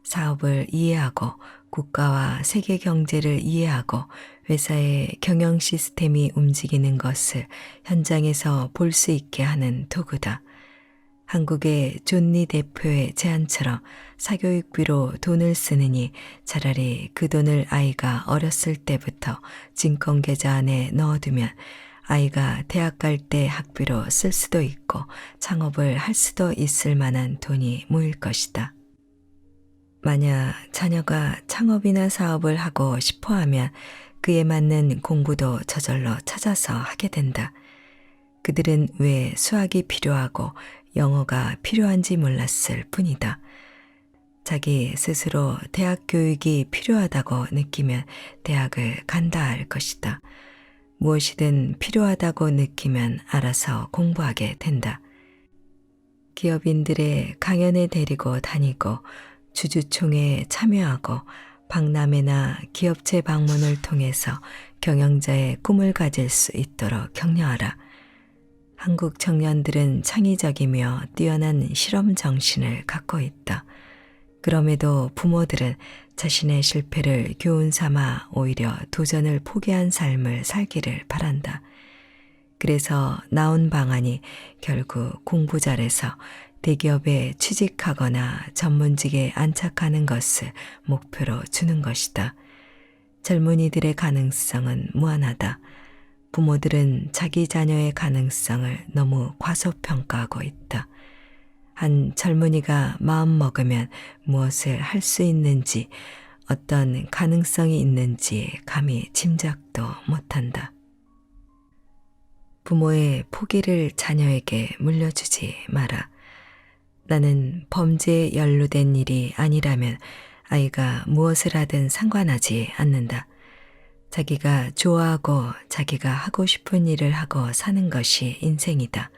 사업을 이해하고 국가와 세계 경제를 이해하고 회사의 경영 시스템이 움직이는 것을 현장에서 볼 수 있게 하는 도구다. 한국의 존니 대표의 제안처럼 사교육비로 돈을 쓰느니 차라리 그 돈을 아이가 어렸을 때부터 증권 계좌 안에 넣어두면 아이가 대학 갈 때 학비로 쓸 수도 있고 창업을 할 수도 있을 만한 돈이 모일 것이다. 만약 자녀가 창업이나 사업을 하고 싶어 하면 그에 맞는 공부도 저절로 찾아서 하게 된다. 그들은 왜 수학이 필요하고 영어가 필요한지 몰랐을 뿐이다. 자기 스스로 대학 교육이 필요하다고 느끼면 대학을 간다 할 것이다. 무엇이든 필요하다고 느끼면 알아서 공부하게 된다. 기업인들의 강연에 데리고 다니고 주주총회에 참여하고 박람회나 기업체 방문을 통해서 경영자의 꿈을 가질 수 있도록 격려하라. 한국 청년들은 창의적이며 뛰어난 실험 정신을 갖고 있다. 그럼에도 부모들은 자신의 실패를 교훈 삼아 오히려 도전을 포기한 삶을 살기를 바란다. 그래서 나온 방안이 결국 공부 잘해서 대기업에 취직하거나 전문직에 안착하는 것을 목표로 주는 것이다. 젊은이들의 가능성은 무한하다. 부모들은 자기 자녀의 가능성을 너무 과소평가하고 있다. 한 젊은이가 마음 먹으면 무엇을 할 수 있는지, 어떤 가능성이 있는지 감히 짐작도 못한다. 부모의 포기를 자녀에게 물려주지 마라. 나는 범죄에 연루된 일이 아니라면 아이가 무엇을 하든 상관하지 않는다. 자기가 좋아하고 자기가 하고 싶은 일을 하고 사는 것이 인생이다.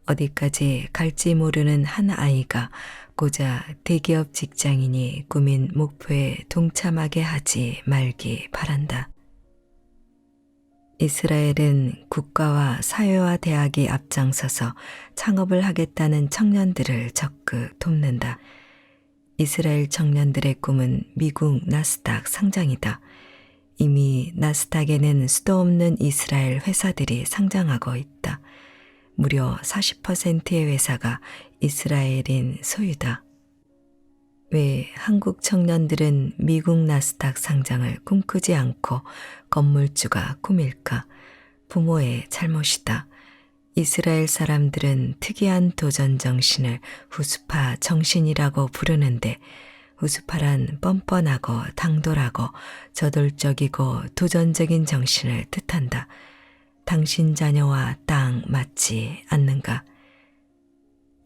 어디까지 갈지 모르는 한 아이가 고작 대기업 직장인이 꾸민 목표에 동참하게 하지 말기 바란다. 이스라엘은 국가와 사회와 대학이 앞장서서 창업을 하겠다는 청년들을 적극 돕는다. 이스라엘 청년들의 꿈은 미국 나스닥 상장이다. 이미 나스닥에는 수도 없는 이스라엘 회사들이 상장하고 있다. 무려 40%의 회사가 이스라엘인 소유다. 왜 한국 청년들은 미국 나스닥 상장을 꿈꾸지 않고 건물주가 꿈일까? 부모의 잘못이다. 이스라엘 사람들은 특이한 도전 정신을 후스파 정신이라고 부르는데, 후스파란 뻔뻔하고 당돌하고 저돌적이고 도전적인 정신을 뜻한다. 당신 자녀와 딱 맞지 않는가?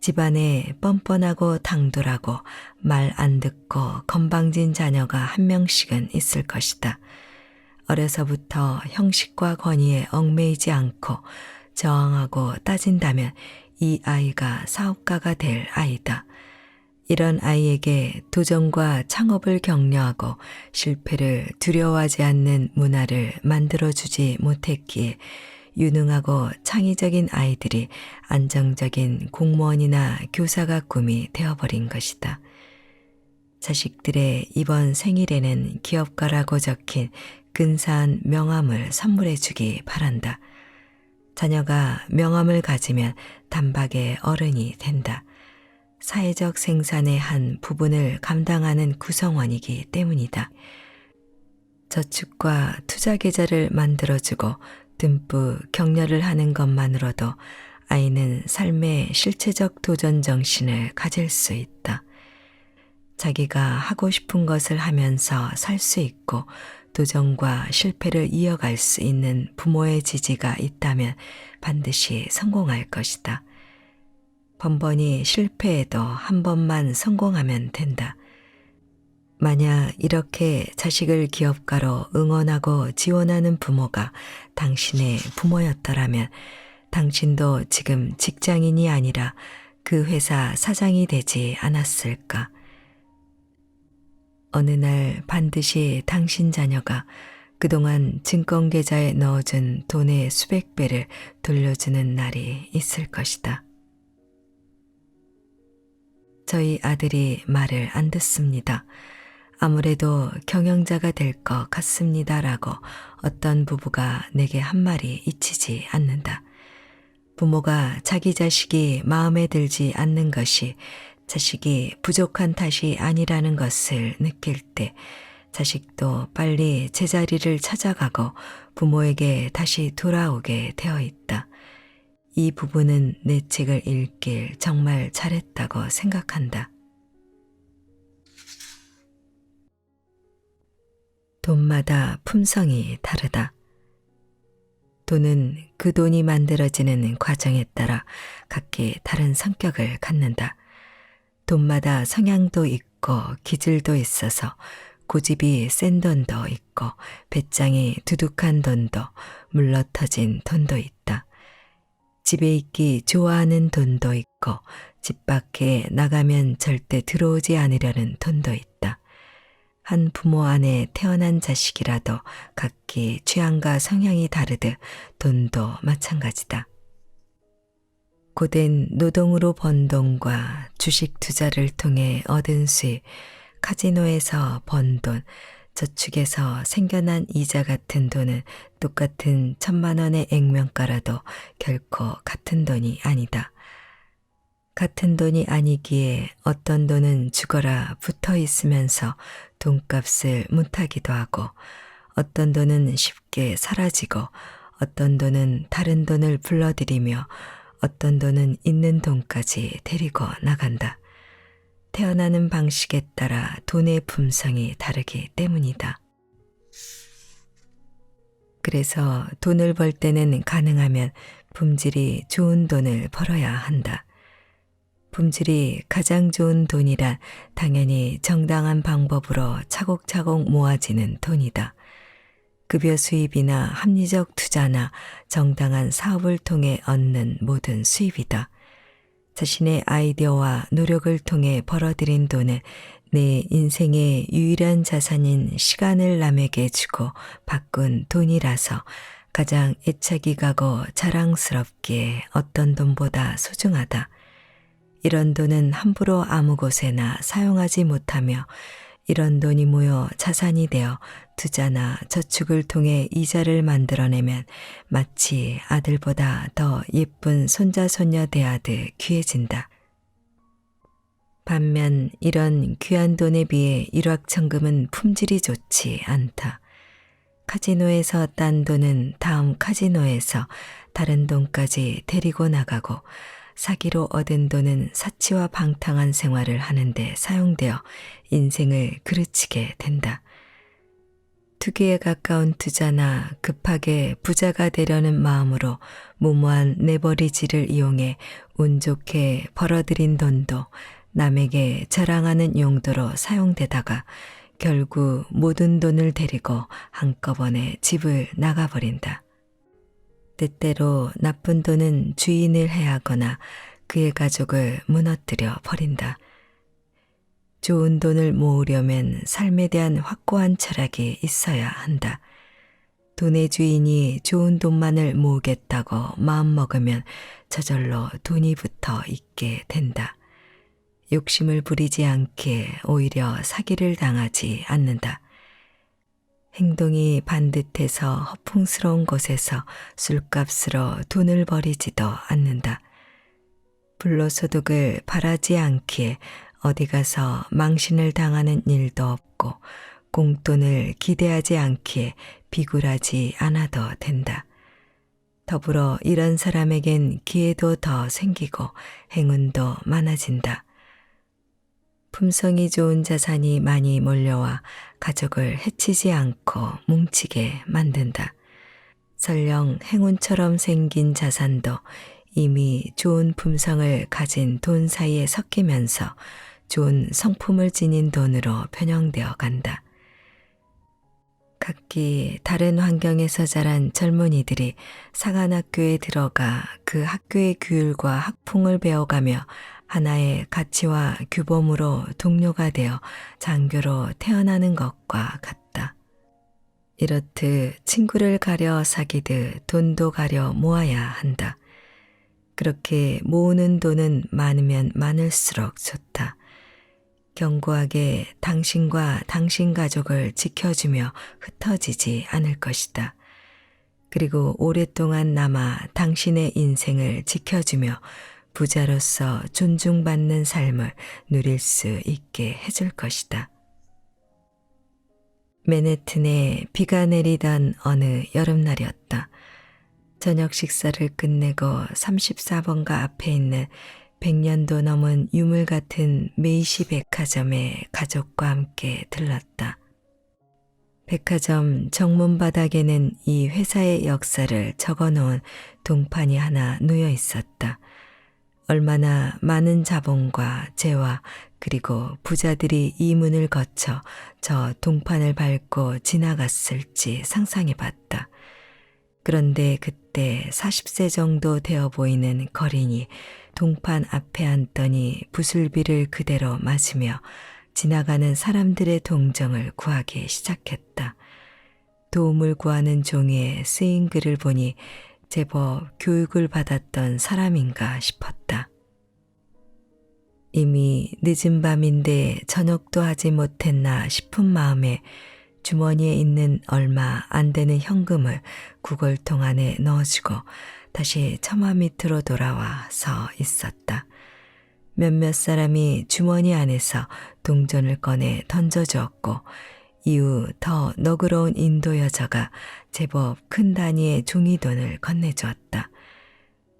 집안에 뻔뻔하고 당돌하고 말 안 듣고 건방진 자녀가 한 명씩은 있을 것이다. 어려서부터 형식과 권위에 얽매이지 않고 저항하고 따진다면 이 아이가 사업가가 될 아이다. 이런 아이에게 도전과 창업을 격려하고 실패를 두려워하지 않는 문화를 만들어주지 못했기에 유능하고 창의적인 아이들이 안정적인 공무원이나 교사가 꿈이 되어버린 것이다. 자식들의 이번 생일에는 기업가라고 적힌 근사한 명함을 선물해 주기 바란다. 자녀가 명함을 가지면 단박에 어른이 된다. 사회적 생산의 한 부분을 감당하는 구성원이기 때문이다. 저축과 투자 계좌를 만들어주고 듬뿍 격려를 하는 것만으로도 아이는 삶의 실체적 도전 정신을 가질 수 있다. 자기가 하고 싶은 것을 하면서 살 수 있고 도전과 실패를 이어갈 수 있는 부모의 지지가 있다면 반드시 성공할 것이다. 번번이 실패해도 한 번만 성공하면 된다. 만약 이렇게 자식을 기업가로 응원하고 지원하는 부모가 당신의 부모였더라면 당신도 지금 직장인이 아니라 그 회사 사장이 되지 않았을까? 어느 날 반드시 당신 자녀가 그동안 증권계좌에 넣어준 돈의 수백 배를 돌려주는 날이 있을 것이다. 저희 아들이 말을 안 듣습니다. 아무래도 경영자가 될 것 같습니다라고 어떤 부부가 내게 한 말이 잊히지 않는다. 부모가 자기 자식이 마음에 들지 않는 것이 자식이 부족한 탓이 아니라는 것을 느낄 때 자식도 빨리 제자리를 찾아가고 부모에게 다시 돌아오게 되어 있다. 이 부부는 내 책을 읽길 정말 잘했다고 생각한다. 돈마다 품성이 다르다. 돈은 그 돈이 만들어지는 과정에 따라 각기 다른 성격을 갖는다. 돈마다 성향도 있고 기질도 있어서 고집이 센 돈도 있고 배짱이 두둑한 돈도 물러터진 돈도 있다. 집에 있기 좋아하는 돈도 있고 집 밖에 나가면 절대 들어오지 않으려는 돈도 있다. 한 부모 안에 태어난 자식이라도 각기 취향과 성향이 다르듯 돈도 마찬가지다. 고된 노동으로 번 돈과 주식 투자를 통해 얻은 수익, 카지노에서 번 돈, 저축에서 생겨난 이자 같은 돈은 똑같은 1,000만 원의 액면가라도 결코 같은 돈이 아니다. 같은 돈이 아니기에 어떤 돈은 죽어라 붙어 있으면서 돈값을 못하기도 하고, 어떤 돈은 쉽게 사라지고, 어떤 돈은 다른 돈을 불러들이며, 어떤 돈은 있는 돈까지 데리고 나간다. 태어나는 방식에 따라 돈의 품성이 다르기 때문이다. 그래서 돈을 벌 때는 가능하면 품질이 좋은 돈을 벌어야 한다. 품질이 가장 좋은 돈이란 당연히 정당한 방법으로 차곡차곡 모아지는 돈이다. 급여 수입이나 합리적 투자나 정당한 사업을 통해 얻는 모든 수입이다. 자신의 아이디어와 노력을 통해 벌어들인 돈은 내 인생의 유일한 자산인 시간을 남에게 주고 바꾼 돈이라서 가장 애착이 가고 자랑스럽기에 어떤 돈보다 소중하다. 이런 돈은 함부로 아무 곳에나 사용하지 못하며, 이런 돈이 모여 자산이 되어 투자나 저축을 통해 이자를 만들어내면 마치 아들보다 더 예쁜 손자 손녀 대하듯 귀해진다. 반면 이런 귀한 돈에 비해 일확천금은 품질이 좋지 않다. 카지노에서 딴 돈은 다음 카지노에서 다른 돈까지 데리고 나가고, 사기로 얻은 돈은 사치와 방탕한 생활을 하는데 사용되어 인생을 그르치게 된다. 투기에 가까운 투자나 급하게 부자가 되려는 마음으로 무모한 내버리지를 이용해 운 좋게 벌어들인 돈도 남에게 자랑하는 용도로 사용되다가 결국 모든 돈을 데리고 한꺼번에 집을 나가버린다. 때때로 나쁜 돈은 주인을 해하거나 그의 가족을 무너뜨려 버린다. 좋은 돈을 모으려면 삶에 대한 확고한 철학이 있어야 한다. 돈의 주인이 좋은 돈만을 모으겠다고 마음먹으면 저절로 돈이 붙어 있게 된다. 욕심을 부리지 않게 오히려 사기를 당하지 않는다. 행동이 반듯해서 허풍스러운 곳에서 술값으로 돈을 버리지도 않는다. 불로소득을 바라지 않기에 어디 가서 망신을 당하는 일도 없고, 공돈을 기대하지 않기에 비굴하지 않아도 된다. 더불어 이런 사람에겐 기회도 더 생기고 행운도 많아진다. 품성이 좋은 자산이 많이 몰려와 가족을 해치지 않고 뭉치게 만든다. 설령 행운처럼 생긴 자산도 이미 좋은 품성을 가진 돈 사이에 섞이면서 좋은 성품을 지닌 돈으로 변형되어 간다. 각기 다른 환경에서 자란 젊은이들이 상한학교에 들어가 그 학교의 규율과 학풍을 배워가며 하나의 가치와 규범으로 동료가 되어 장교로 태어나는 것과 같다. 이렇듯 친구를 가려 사귀듯 돈도 가려 모아야 한다. 그렇게 모으는 돈은 많으면 많을수록 좋다. 견고하게 당신과 당신 가족을 지켜주며 흩어지지 않을 것이다. 그리고 오랫동안 남아 당신의 인생을 지켜주며 부자로서 존중받는 삶을 누릴 수 있게 해줄 것이다. 맨해튼에 비가 내리던 어느 여름날이었다. 저녁 식사를 끝내고 34번가 앞에 있는 100년도 넘은 유물 같은 메이시 백화점에 가족과 함께 들렀다. 백화점 정문 바닥에는 이 회사의 역사를 적어놓은 동판이 하나 놓여 있었다. 얼마나 많은 자본과 재화 그리고 부자들이 이 문을 거쳐 저 동판을 밟고 지나갔을지 상상해봤다. 그런데 그때 40세 정도 되어 보이는 거린이 동판 앞에 앉더니 부슬비를 그대로 맞으며 지나가는 사람들의 동정을 구하기 시작했다. 도움을 구하는 종이에 쓰인 글을 보니 제법 교육을 받았던 사람인가 싶었다. 이미 늦은 밤인데 저녁도 하지 못했나 싶은 마음에 주머니에 있는 얼마 안 되는 현금을 구걸통 안에 넣어주고 다시 처마 밑으로 돌아와 서 있었다. 몇몇 사람이 주머니 안에서 동전을 꺼내 던져주었고 이후 더 너그러운 인도 여자가 제법 큰 단위의 종이돈을 건네주었다.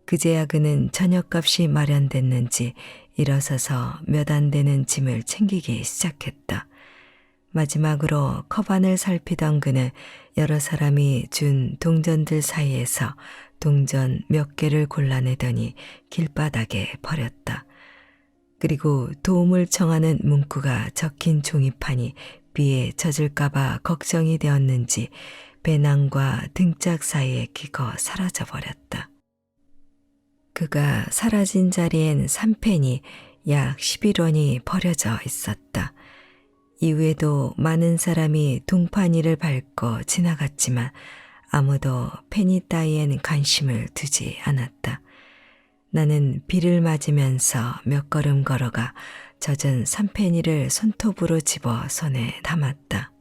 그제야 그는 저녁값이 마련됐는지 일어서서 몇 안 되는 짐을 챙기기 시작했다. 마지막으로 컵안을 살피던 그는 여러 사람이 준 동전들 사이에서 동전 몇 개를 골라내더니 길바닥에 버렸다. 그리고 도움을 청하는 문구가 적힌 종이판이 비에 젖을까봐 걱정이 되었는지 배낭과 등짝 사이에 끼고 사라져버렸다. 그가 사라진 자리엔 3펜이 약 11원이 버려져 있었다. 이후에도 많은 사람이 동판이를 밟고 지나갔지만 아무도 페니 따위엔 관심을 두지 않았다. 나는 비를 맞으면서 몇 걸음 걸어가 젖은 3페니를 손톱으로 집어 손에 담았다.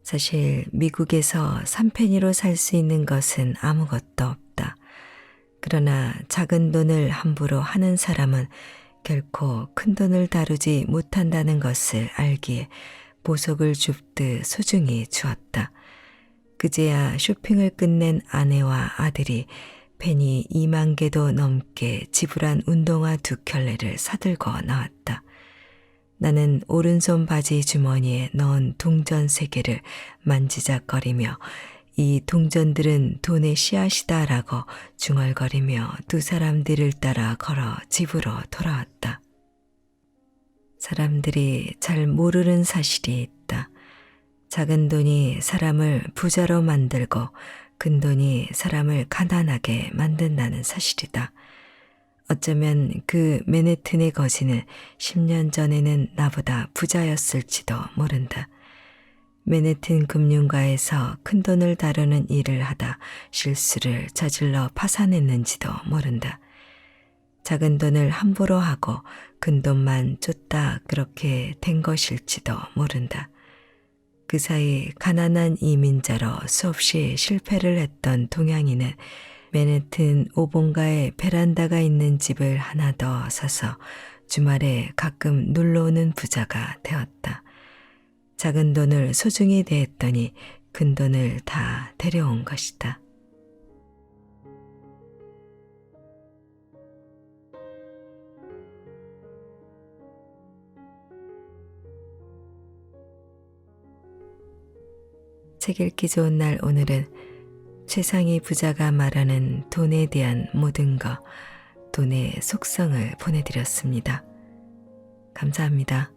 사실 미국에서 3페니로 살 수 있는 것은 아무것도 없다. 그러나 작은 돈을 함부로 하는 사람은 결코 큰 돈을 다루지 못한다는 것을 알기에 보석을 줍듯 소중히 주었다. 그제야 쇼핑을 끝낸 아내와 아들이 페니 2만 개도 넘게 지불한 운동화 2켤레를 사들고 나왔다. 나는 오른손 바지 주머니에 넣은 동전 3개를 만지작거리며 이 동전들은 돈의 씨앗이다라고 중얼거리며 두 사람들을 따라 걸어 집으로 돌아왔다. 사람들이 잘 모르는 사실이 있다. 작은 돈이 사람을 부자로 만들고 큰 돈이 사람을 가난하게 만든다는 사실이다. 어쩌면 그 맨해튼의 거지는 10년 전에는 나보다 부자였을지도 모른다. 맨해튼 금융가에서 큰 돈을 다루는 일을 하다 실수를 저질러 파산했는지도 모른다. 작은 돈을 함부로 하고 큰 돈만 쫓다 그렇게 된 것일지도 모른다. 그 사이 가난한 이민자로 수없이 실패를 했던 동양인은 맨해튼 5번가에 베란다가 있는 집을 하나 더 사서 주말에 가끔 놀러오는 부자가 되었다. 작은 돈을 소중히 대했더니 큰 돈을 다 데려온 것이다. 책 읽기 좋은 날 오늘은 최상위 부자가 말하는 돈에 대한 모든 것, 돈의 속성을 보내드렸습니다. 감사합니다.